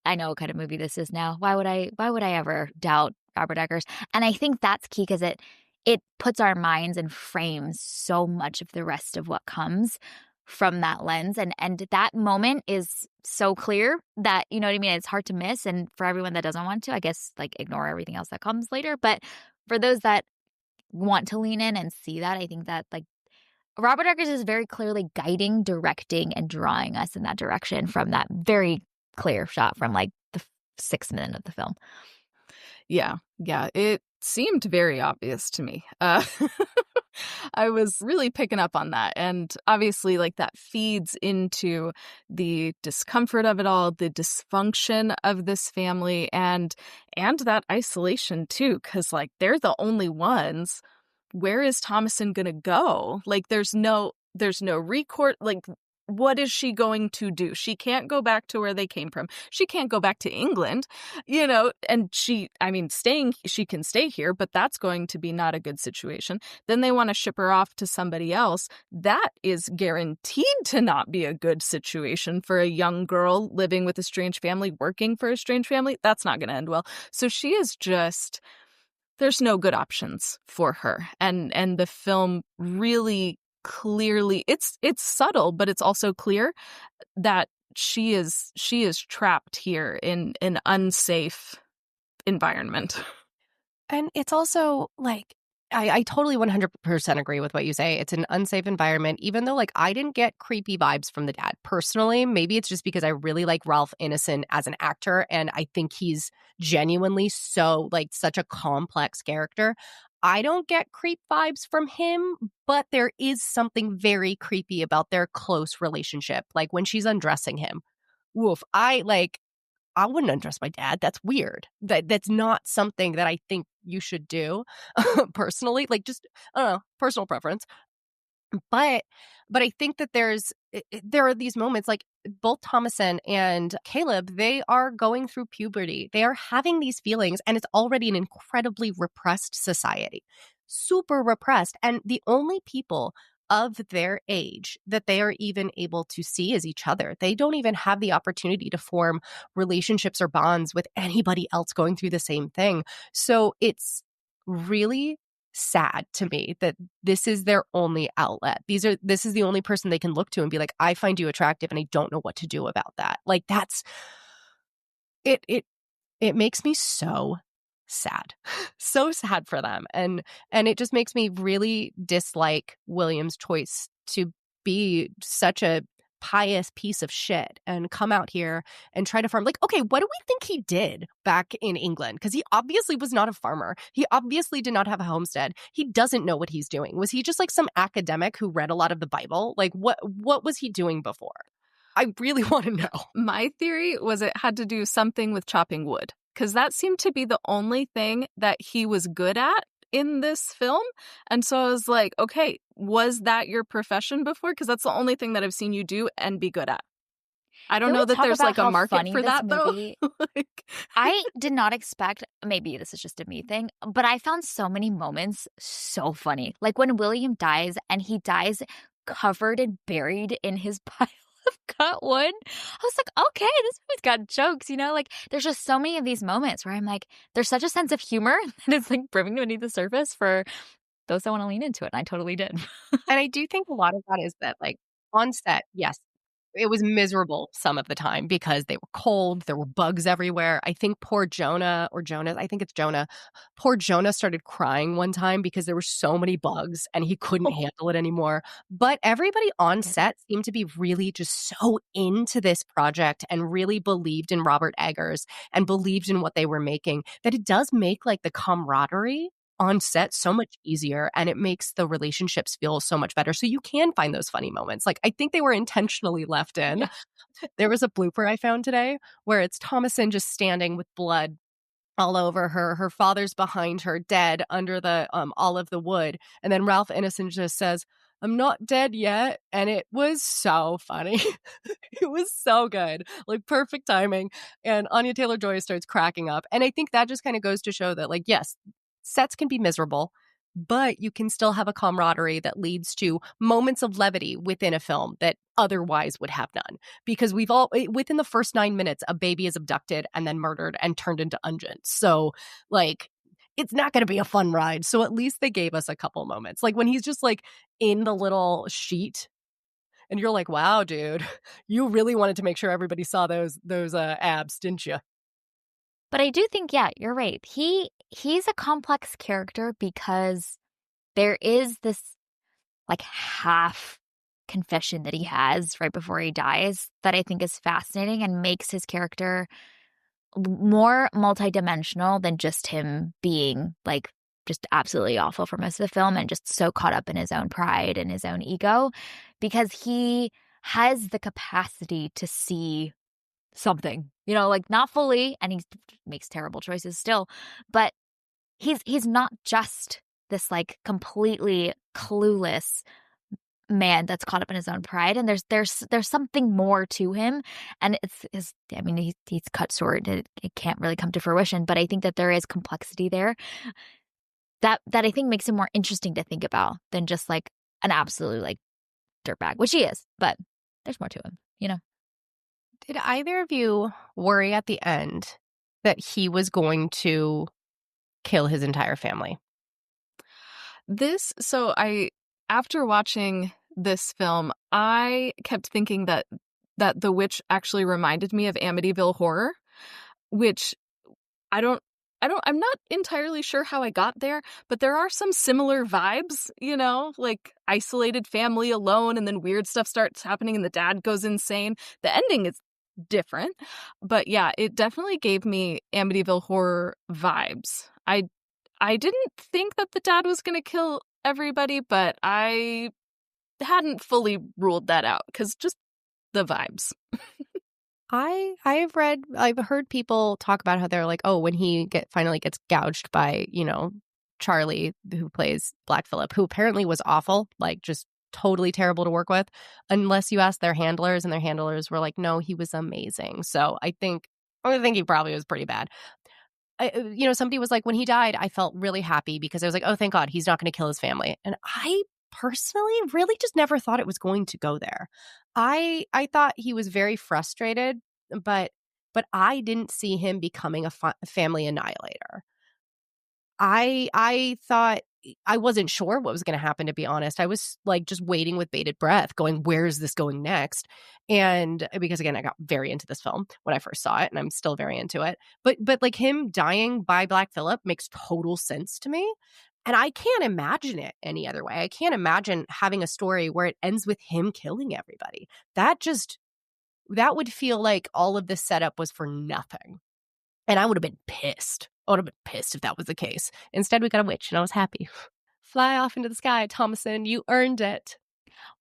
I know what kind of movie this is now. Why would I ever doubt Robert Eggers? And I think that's key because it puts our minds and frames so much of the rest of what comes from that lens. And that moment is so clear that, you know what I mean? It's hard to miss. And for everyone that doesn't want to, I guess, like, ignore everything else that comes later. But for those that want to lean in and see that, I think that, like, Robert Eggers is very clearly guiding, directing, and drawing us in that direction from that very clear shot from, like, the 6th minute of the film. Yeah. It seemed very obvious to me. I was really picking up on that. And obviously, like, that feeds into the discomfort of it all, the dysfunction of this family, and that isolation too, because, like, they're the only ones. Where is Thomasin gonna go? Like, there's no recourse. Like, what is she going to do? She can't go back to where they came from. She can't go back to England, and she can stay here, but that's going to be not a good situation. Then they want to ship her off to somebody else. That is guaranteed to not be a good situation for a young girl living with a strange family, working for a strange family. That's not going to end well. So she is just... there's no good options for her. And the film really clearly, it's subtle, but it's also clear that she is trapped here in an unsafe environment. And it's also like, I totally 100% agree with what you say. It's an unsafe environment, even though, like, I didn't get creepy vibes from the dad personally. Maybe it's just because I really like Ralph Ineson as an actor, and I think he's genuinely such a complex character. I don't get creep vibes from him, but there is something very creepy about their close relationship. Like, when she's undressing him, woof, I wouldn't undress my dad. That's weird. That's not something that I think you should do personally. Like, just, I don't know, personal preference. But I think that there are these moments, like, both Thomasin and Caleb, they are going through puberty. They are having these feelings, and it's already an incredibly repressed society. Super repressed. And the only people of their age that they are even able to see is each other. They don't even have the opportunity to form relationships or bonds with anybody else going through the same thing. So it's really sad to me that this is their only outlet. This is the only person they can look to and be like, I find you attractive and I don't know what to do about that. Like, that's it makes me so sad. So sad for them. And it just makes me really dislike William's choice to be such a pious piece of shit and come out here and try to farm. Like, okay, what do we think he did back in England? Because he obviously was not a farmer. He obviously did not have a homestead. He doesn't know what he's doing. Was he just like some academic who read a lot of the Bible? Like, what was he doing before? I really want to know. My theory was it had to do something with chopping wood, because that seemed to be the only thing that he was good at in this film. And so I was like, okay, was that your profession before? Because that's the only thing that I've seen you do and be good at. I don't Can we know that talk there's about like a how market funny for this that though. movie? Like, I did not expect, maybe this is just a me thing, but I found so many moments so funny. Like when William dies and he dies covered and buried in his pile of cut wood. I was like, okay, this movie's got jokes, Like there's just so many of these moments where I'm like, there's such a sense of humor that it's like brimming beneath the surface for those that want to lean into it. And I totally did. And I do think a lot of that is that, like, on set, yes, it was miserable some of the time because they were cold, there were bugs everywhere. I think poor Jonah or Jonah, I think it's Jonah. Poor Jonah started crying one time because there were so many bugs and he couldn't handle it anymore. But everybody on set seemed to be really just so into this project and really believed in Robert Eggers and believed in what they were making that it does make like the camaraderie on set so much easier, and it makes the relationships feel so much better. So you can find those funny moments. Like, I think they were intentionally left in. Yeah. There was a blooper I found today where it's Thomasin just standing with blood all over her. Her father's behind her, dead under the all of the wood. And then Ralph Ineson just says, "I'm not dead yet." And it was so funny. It was so good. Like, perfect timing. And Anya Taylor-Joy starts cracking up. And I think that just kind of goes to show that, like, yes, sets can be miserable, but you can still have a camaraderie that leads to moments of levity within a film that otherwise would have none. Because within the first 9 minutes, a baby is abducted and then murdered and turned into unguents. So, like, it's not going to be a fun ride. So at least they gave us a couple moments. Like when he's just like in the little sheet and you're like, wow, dude, you really wanted to make sure everybody saw those abs, didn't you? But I do think, yeah, you're right. He's a complex character because there is this like half confession that he has right before he dies that I think is fascinating and makes his character more multidimensional than just him being like just absolutely awful for most of the film and just so caught up in his own pride and his own ego, because he has the capacity to see something, like not fully, and he makes terrible choices still, but he's not just this like completely clueless man that's caught up in his own pride, and there's something more to him, and it's I mean he's cut short, it can't really come to fruition, but I think that there is complexity there that I think makes him more interesting to think about than just like an absolute like dirtbag, which he is, but there's more to him. Did either of you worry at the end that he was going to kill his entire family? After watching this film, I kept thinking that The Witch actually reminded me of Amityville Horror, which I'm not entirely sure how I got there, but there are some similar vibes, like isolated family alone, and then weird stuff starts happening and the dad goes insane. The ending is different, but yeah, it definitely gave me Amityville Horror vibes. I didn't think that the dad was going to kill everybody, but I hadn't fully ruled that out because just the vibes. I've heard people talk about how they're like, oh, when he finally gets gouged by, Charlie, who plays Black Phillip, who apparently was awful, like just totally terrible to work with, unless you ask their handlers, and their handlers were like, no, he was amazing. So I think he probably was pretty bad. Somebody was like, when he died, I felt really happy because I was like, oh, thank God he's not going to kill his family. And I personally really just never thought it was going to go there. I thought he was very frustrated, but I didn't see him becoming a family annihilator. I thought, I wasn't sure what was going to happen, to be honest. I was like just waiting with bated breath going, where is this going next? And because again, I got very into this film when I first saw it, and I'm still very into it. But like him dying by Black Phillip makes total sense to me. And I can't imagine it any other way. I can't imagine having a story where it ends with him killing everybody. That would feel like all of this setup was for nothing. And I would have been pissed. I would have been pissed if that was the case. Instead, we got a witch, and I was happy. Fly off into the sky, Thomasin. You earned it.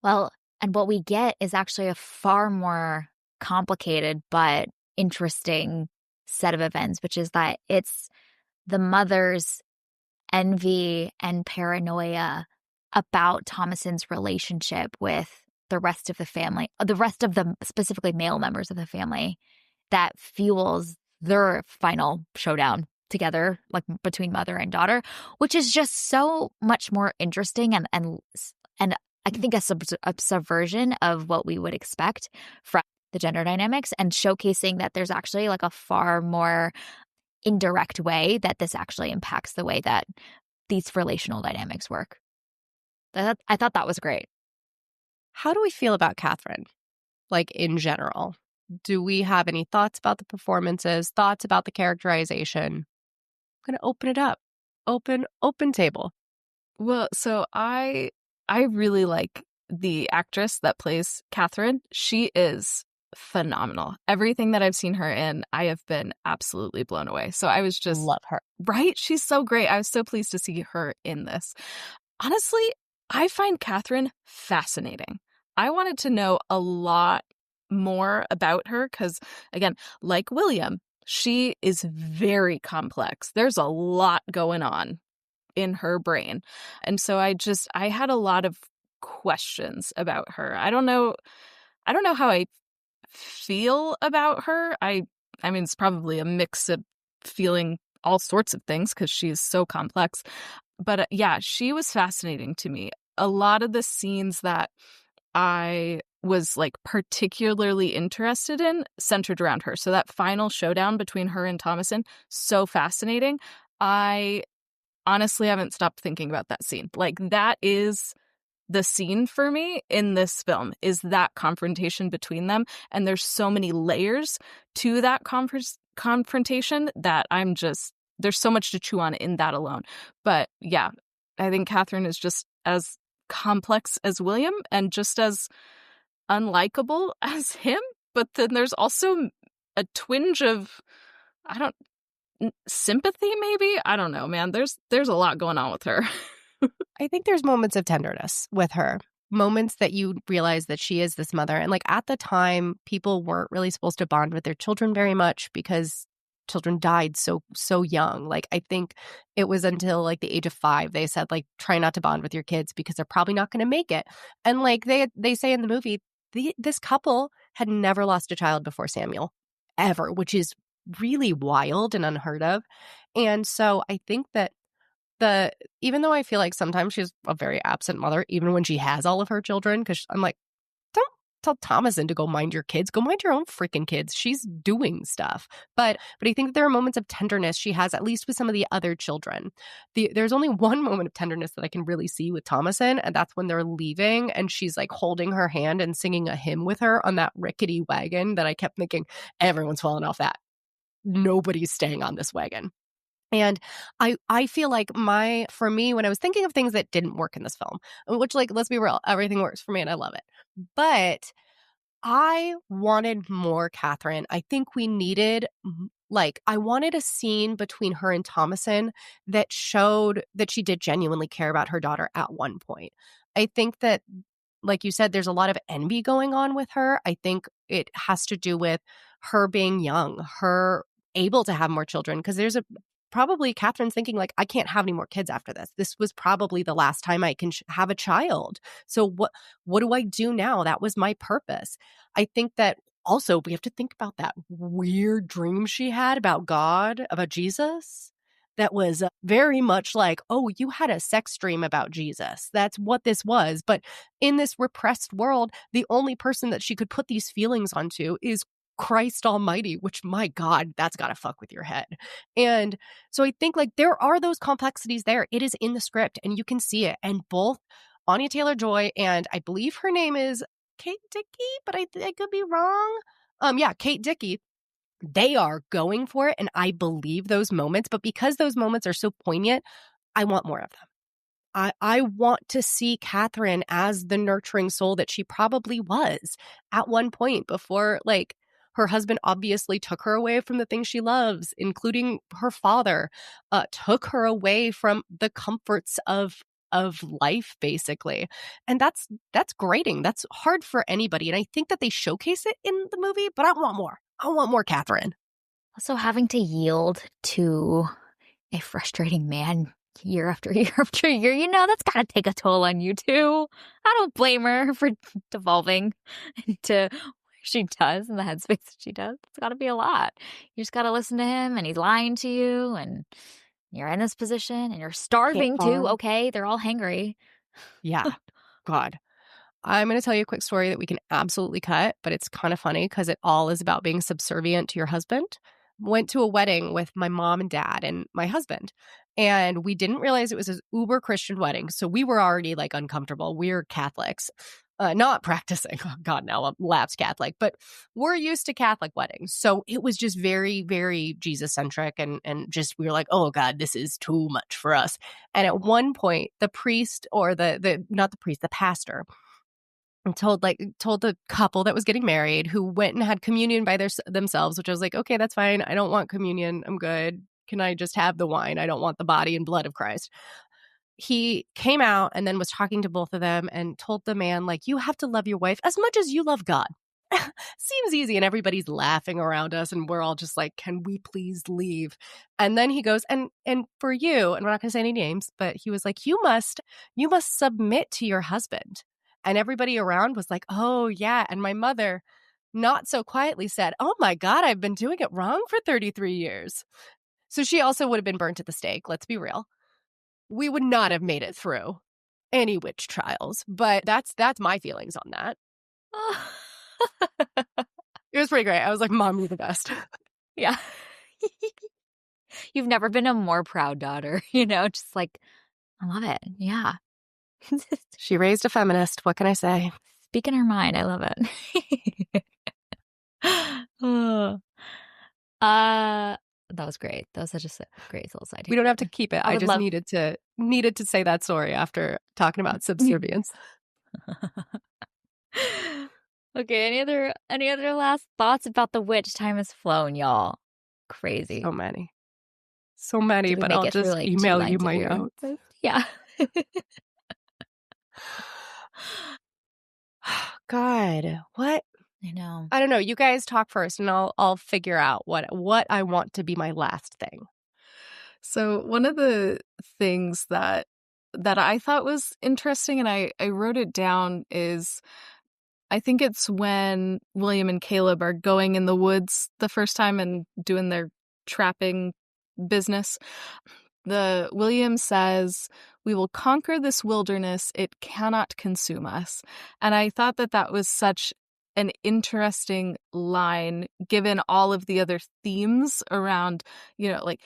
Well, and what we get is actually a far more complicated but interesting set of events, which is that it's the mother's envy and paranoia about Thomasin's relationship with the rest of the family, the rest of the specifically male members of the family, that fuels their final showdown together, like between mother and daughter, which is just so much more interesting and I think a subversion of what we would expect from the gender dynamics, and showcasing that there's actually like a far more indirect way that this actually impacts the way that these relational dynamics work. I thought that was great. How do we feel about Catherine, like in general? Do we have any thoughts about the performances, thoughts about the characterization? I'm going to open it up. Open table. Well, so I really like the actress that plays Catherine. She is phenomenal. Everything that I've seen her in, I have been absolutely blown away. So I was just love her. Right? She's so great. I was so pleased to see her in this. Honestly, I find Catherine fascinating. I wanted to know a lot more about her because, again, like William, she is very complex. There's a lot going on in her brain. And so I had a lot of questions about her. I don't know how I feel about her. I mean, it's probably a mix of feeling all sorts of things because she is so complex. But yeah, she was fascinating to me. A lot of the scenes that I was like particularly interested in centered around her. So that final showdown between her and Thomason, so fascinating. I honestly haven't stopped thinking about that scene. Like, that is the scene for me in this film, is that confrontation between them. And there's so many layers to that confrontation that there's so much to chew on in that alone. But yeah, I think Catherine is just as complex as William and just as unlikable as him. But then there's also a twinge of, sympathy, maybe? I don't know, man. There's a lot going on with her. I think there's moments of tenderness with her, moments that you realize that she is this mother. And like at the time, people weren't really supposed to bond with their children very much because children died so young. Like, I think it was until like the age of 5, they said, like, try not to bond with your kids because they're probably not going to make it. And like they say in the movie, this couple had never lost a child before Samuel, ever, which is really wild and unheard of. And so I think that even though I feel like sometimes she's a very absent mother, even when she has all of her children, because I'm like, don't tell Thomason to go mind your kids. Go mind your own freaking kids. She's doing stuff. But I think that there are moments of tenderness she has, at least with some of the other children. There's only one moment of tenderness that I can really see with Thomason, and that's when they're leaving and she's like holding her hand and singing a hymn with her on that rickety wagon that I kept thinking, everyone's falling off that. Nobody's staying on this wagon. And I feel like for me, when I was thinking of things that didn't work in this film, which, like, let's be real, everything works for me and I love it. But I wanted more Catherine. I think we needed, I wanted a scene between her and Thomason that showed that she did genuinely care about her daughter at one point. I think that, like you said, there's a lot of envy going on with her. I think it has to do with her being young, her able to have more children, because there's probably Catherine's thinking, like, I can't have any more kids after this. This was probably the last time I can have a child. So what do I do now? That was my purpose. I think that also we have to think about that weird dream she had about God, about Jesus. That was very much like, oh, you had a sex dream about Jesus. That's what this was. But in this repressed world, the only person that she could put these feelings onto is Christ Almighty, which, my God, that's got to fuck with your head. And so I think, like, there are those complexities there. It is in the script and you can see it. And both Anya Taylor-Joy and I believe her name is Kate Dickie, but I could be wrong. Yeah, Kate Dickie. They are going for it, and I believe those moments. But because those moments are so poignant, I want more of them. I want to see Catherine as the nurturing soul that she probably was at one point before, like, her husband obviously took her away from the things she loves, including her father, took her away from the comforts of life, basically. And that's grating. That's hard for anybody. And I think that they showcase it in the movie, but I want more. I want more Catherine. Also, having to yield to a frustrating man year after year after year, that's got to take a toll on you too. I don't blame her for devolving into what she does and the headspace that she does. It's got to be a lot. You just got to listen to him, and he's lying to you, and you're in this position, and you're starving too. Okay, they're all hangry. Yeah. God. I'm going to tell you a quick story that we can absolutely cut, but it's kind of funny because it all is about being subservient to your husband. Went to a wedding with my mom and dad and my husband, and we didn't realize it was an uber Christian wedding. So we were already like uncomfortable. We're Catholics, not practicing. Oh, God, now I'm lapsed Catholic, but we're used to Catholic weddings. So it was just very, very Jesus centric. And just, we were like, oh God, this is too much for us. And at one point, the priest or not the priest, the pastor, and told the couple that was getting married, who went and had communion by themselves, which I was like, okay, that's fine. I don't want communion. I'm good. Can I just have the wine? I don't want the body and blood of Christ. He came out and then was talking to both of them and told the man, like, you have to love your wife as much as you love God. Seems easy, and everybody's laughing around us, and we're all just like, can we please leave? And then he goes, and for you, and we're not going to say any names, but he was like, you must submit to your husband. And everybody around was like, oh, yeah. And my mother, not so quietly, said, oh, my God, I've been doing it wrong for 33 years. So she also would have been burnt at the stake. Let's be real. We would not have made it through any witch trials. But that's my feelings on that. It was pretty great. I was like, Mom, you're the best. Yeah. You've never been a more proud daughter, just like, I love it. Yeah. She raised a feminist. What can I say? Speaking her mind. I love it. That was great. That was such a great little side. We don't have to keep it. I just needed to say that story after talking about subservience. Okay. Any other last thoughts about The Witch? Time has flown, y'all. Crazy. So many, but I'll just email you my notes. Yeah. God, what? I know. I don't know. You guys talk first, and I'll figure out what I want to be my last thing. So one of the things that I thought was interesting, and I wrote it down, is I think it's when William and Caleb are going in the woods the first time and doing their trapping business. The William says, "We will conquer this wilderness. It cannot consume us." And I thought that was such an interesting line, given all of the other themes around, like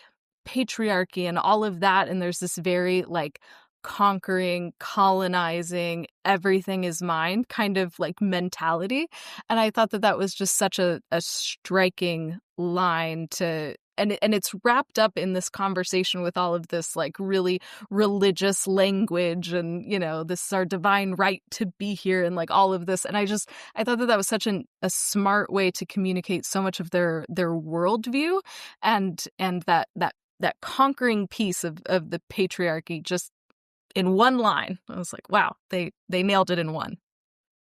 patriarchy and all of that. And there's this very like conquering, colonizing, everything is mine kind of like mentality. And I thought that was just such a striking line to, and it's wrapped up in this conversation with all of this like really religious language and, this is our divine right to be here and like all of this. And I thought that was such a smart way to communicate so much of their worldview and that conquering piece of the patriarchy just in one line. I was like, wow, they nailed it in one.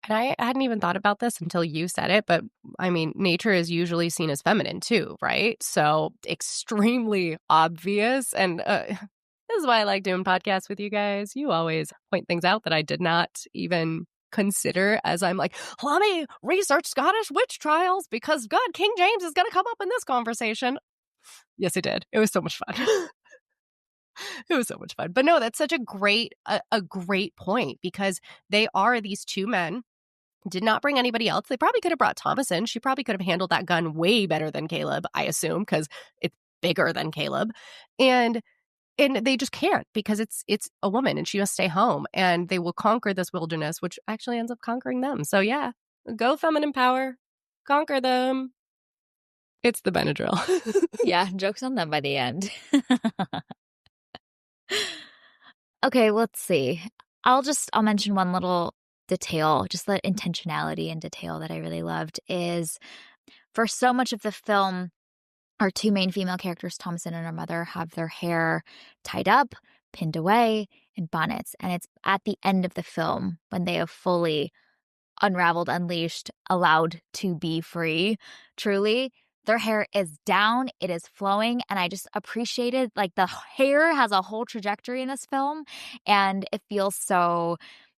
And I hadn't even thought about this until you said it, but I mean, nature is usually seen as feminine too, right? So extremely obvious. And this is why I like doing podcasts with you guys. You always point things out that I did not even consider as I'm like, let me research Scottish witch trials because God, King James is going to come up in this conversation. Yes, it did. It was so much fun. It was so much fun. But no, that's such a great point, because they are these two men, did not bring anybody else. They probably could have brought Thomas in. She probably could have handled that gun way better than Caleb, I assume, because it's bigger than Caleb. And they just can't, because it's a woman and she must stay home, and they will conquer this wilderness, which actually ends up conquering them. So yeah, go feminine power, conquer them. It's the Benadryl. Yeah, joke's on them by the end. Okay, let's see. I'll mention one little detail, just the intentionality and detail that I really loved is, for so much of the film, our two main female characters, Thomasin and her mother, have their hair tied up, pinned away, in bonnets. And it's at the end of the film when they have fully unraveled, unleashed, allowed to be free, truly, Their hair is down, it is flowing, and I just appreciated, like, the hair has a whole trajectory in this film, and it feels so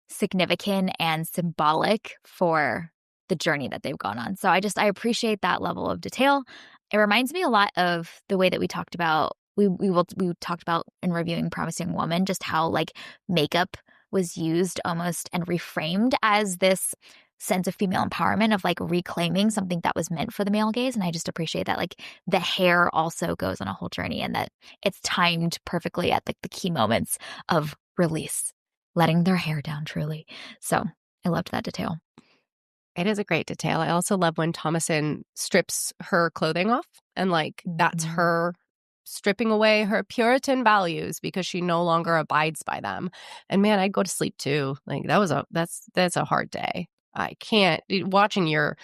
significant and symbolic for the journey that they've gone on. So I appreciate that level of detail. It reminds me a lot of the way that we talked about we talked about in reviewing Promising Woman, just how like makeup was used almost and reframed as this sense of female empowerment, of like reclaiming something that was meant for the male gaze. And I just appreciate that like the hair also goes on a whole journey and that it's timed perfectly at like the key moments of release, letting their hair down truly. So I loved that detail. It is a great detail. I also love when Thomasin strips her clothing off and like that's her stripping away her Puritan values because she no longer abides by them. And man, I'd go to sleep too. Like that's a hard day. I can't watching your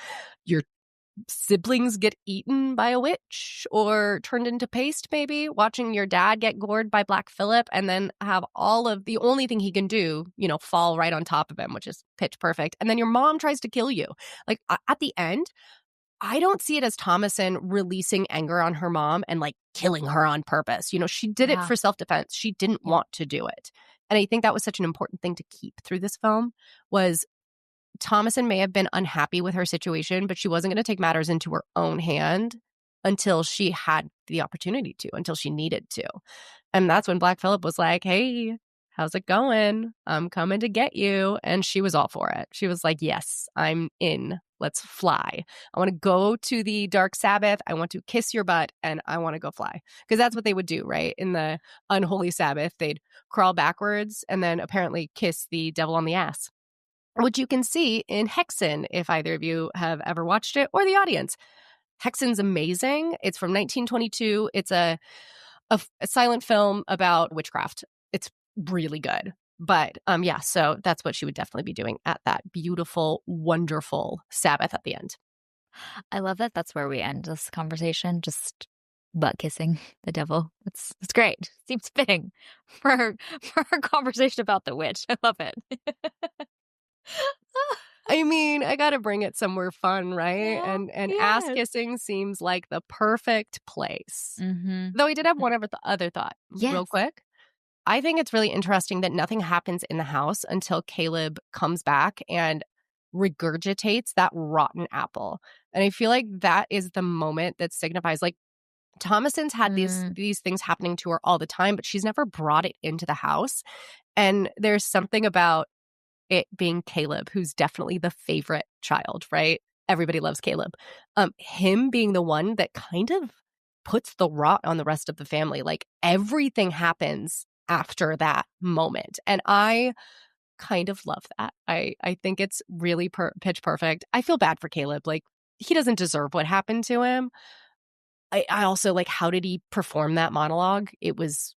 siblings get eaten by a witch or turned into paste, maybe watching your dad get gored by Black Phillip and then have all of the only thing he can do, fall right on top of him, which is pitch perfect. And then your mom tries to kill you. Like at the end, I don't see it as Thomasin releasing anger on her mom and like killing her on purpose. She did it for self-defense. She didn't want to do it. And I think that was such an important thing to keep through this film was Thomasin may have been unhappy with her situation, but she wasn't going to take matters into her own hand until she had the opportunity to, until she needed to. And that's when Black Phillip was like, hey, how's it going? I'm coming to get you. And she was all for it. She was like, yes, I'm in. Let's fly. I want to go to the dark Sabbath. I want to kiss your butt and I want to go fly. Because that's what they would do, right? In the unholy Sabbath, they'd crawl backwards and then apparently kiss the devil on the ass, which you can see in Hexen, if either of you have ever watched it, or the audience. Hexen's amazing. It's from 1922. It's a silent film about witchcraft. It's really good. But so that's what she would definitely be doing at that beautiful, wonderful Sabbath at the end. I love that that's where we end this conversation, just butt kissing the devil. It's great. Seems fitting for our conversation about the witch. I love it. I mean, I got to bring it somewhere fun, right? Yeah, and yes. ass kissing seems like the perfect place. Mm-hmm. Though I did have one other thought, real quick. I think it's really interesting that nothing happens in the house until Caleb comes back and regurgitates that rotten apple. And I feel like that is the moment that signifies, like, Thomasin's had these things happening to her all the time, but she's never brought it into the house. And there's something about it being Caleb, who's definitely the favorite child, right? Everybody loves Caleb. Him being the one that kind of puts the rot on the rest of the family. Like, everything happens after that moment. And I kind of love that. I think it's really pitch perfect. I feel bad for Caleb. Like, he doesn't deserve what happened to him. I also, like, how did he perform that monologue? It was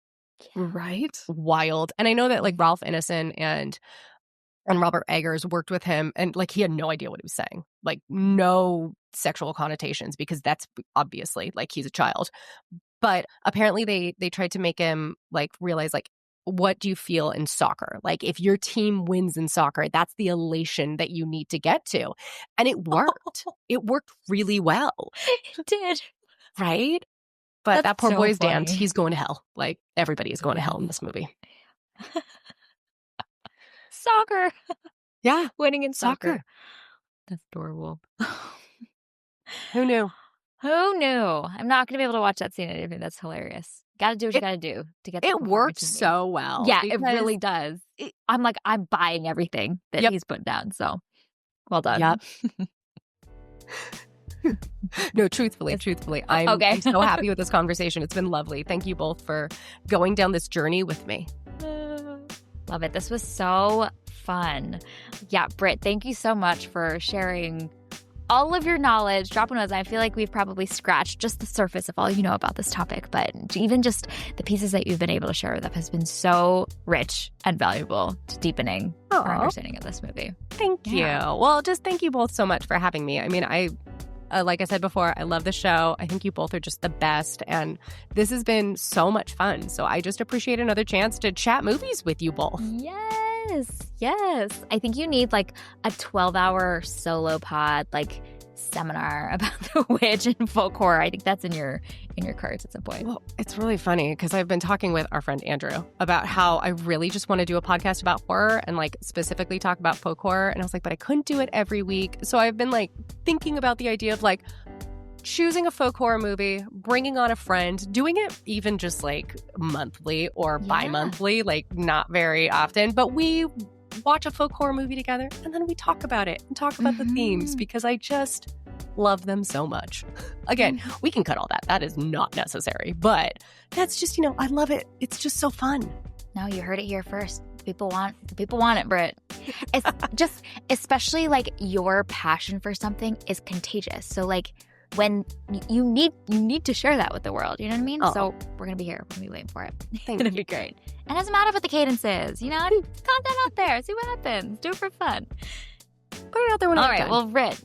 right wild. And I know that, like, Ralph Ineson and Robert Eggers worked with him, and like he had no idea what he was saying, like no sexual connotations, because that's obviously like he's a child. But apparently they tried to make him like realize, like, what do you feel in soccer? Like, if your team wins in soccer, that's the elation that you need to get to. And it worked. It worked really well. It did. Right? But that poor so boy's funny. damned. He's going to hell. Like, everybody is going to hell in this movie. Soccer. Yeah. Winning in Soccer. That's adorable. Who knew? Who knew? I'm not going to be able to watch that scene. I think that's hilarious. Got to do what you got to do to get it worked so well. Yeah, it really does. I'm buying everything that he's put down. So well done. Yep. No, truthfully, I'm so happy with this conversation. It's been lovely. Thank you both for going down this journey with me. Love it. This was so fun. Yeah, Britt, thank you so much for sharing all of your knowledge. Drop notes. I feel like we've probably scratched just the surface of all you know about this topic, but even just the pieces that you've been able to share with us has been so rich and valuable to deepening our understanding of this movie. Thank you. Well, just thank you both so much for having me. I mean, like I said before, I love the show. I think you both are just the best. And this has been so much fun. So I just appreciate another chance to chat movies with you both. Yes. I think you need like a 12-hour solo pod, like seminar about the witch and folk horror. I think that's in your cards at some point. Well, it's really funny because I've been talking with our friend Andrew about how I really just want to do a podcast about horror and like specifically talk about folk horror. And I was like, but I couldn't do it every week. So I've been like thinking about the idea of like choosing a folk horror movie, bringing on a friend, doing it even just like monthly or bi-monthly, like not very often. But we watch a folk horror movie together and then we talk about it and talk about the themes because I just love them so much. Again, we can cut all that. That is not necessary. But that's just, I love it. It's just so fun. No, you heard it here first. People want it, Britt. It's just, especially like your passion for something is contagious. So like when you need to share that with the world, you know what I mean? Oh. So we're going to be here. We're going to be waiting for it. It's Thank going to you. be great. And it doesn't matter what the cadence is, content out there. See what happens. Do it for fun. Put it out there when All I'm right, done. well, Britt.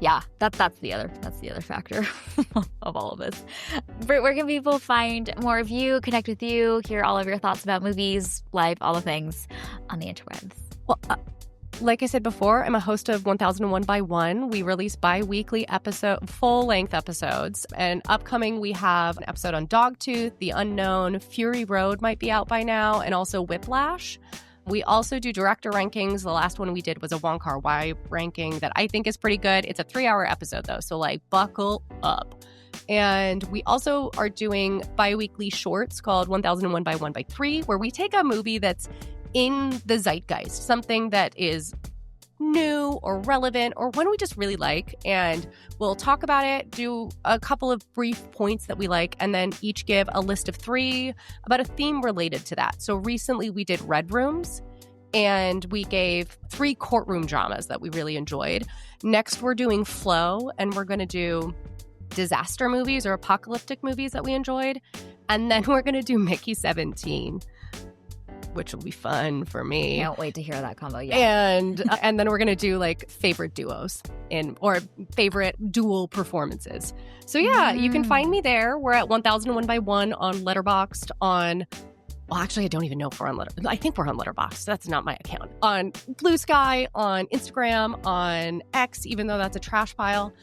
Yeah, that's the other factor of all of this. Britt, where can people find more of you, connect with you, hear all of your thoughts about movies, life, all the things on the interwebs? Well, like I said before, I'm a host of 1001 by 1. We release bi-weekly full-length episodes. And upcoming, we have an episode on Dogtooth, The Unknown, Fury Road might be out by now, and also Whiplash. We also do director rankings. The last one we did was a Wong Kar-wai ranking that I think is pretty good. It's a 3-hour episode, though, so like buckle up. And we also are doing bi-weekly shorts called 1001 by 1 by 3, where we take a movie that's in the zeitgeist, something that is new or relevant or one we just really like, and we'll talk about it, do a couple of brief points that we like, and then each give a list of 3 about a theme related to that. So recently we did Red Rooms, and we gave 3 courtroom dramas that we really enjoyed. Next we're doing Flow, and we're going to do disaster movies or apocalyptic movies that we enjoyed. And then we're going to do Mickey 17, which will be fun for me. Can't wait to hear that combo. Yeah. And then we're gonna do like favorite duos or favorite dual performances. So yeah, you can find me there. We're at 1001 by 1 on Letterboxd. Well, actually, I don't even know if we're on Letterboxd. I think we're on Letterboxd. That's not my account. On Blue Sky, on Instagram, on X, even though that's a trash pile.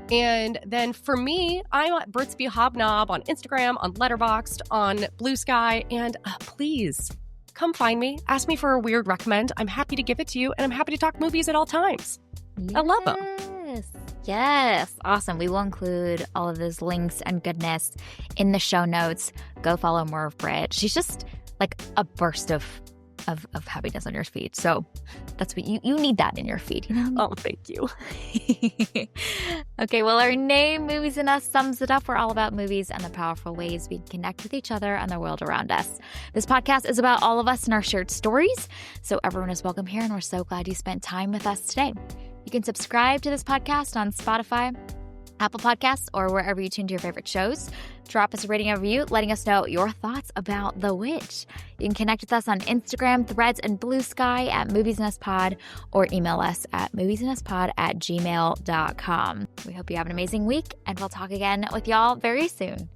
And then for me, I'm at Britsby Hobnob on Instagram, on Letterboxd, on Blue Sky, and please come find me. Ask me for a weird recommend. I'm happy to give it to you, and I'm happy to talk movies at all times. I love them. Yes. Awesome. We will include all of those links and goodness in the show notes. Go follow more of Britt. She's just like a burst of happiness on your feed. So that's what you need that in your feed. Oh, thank you. Okay, well, our name, Movies and Us, sums it up. We're all about movies and the powerful ways we connect with each other and the world around us. This podcast is about all of us and our shared stories. So everyone is welcome here, and we're so glad you spent time with us today. You can subscribe to this podcast on Spotify, Apple Podcasts, or wherever you tune to your favorite shows. Drop us a rating and review, letting us know your thoughts about The Witch. You can connect with us on Instagram, Threads, and Blue Sky at Movies and Us Pod, or email us at moviesandUsPod@gmail.com. We hope you have an amazing week, and we'll talk again with y'all very soon.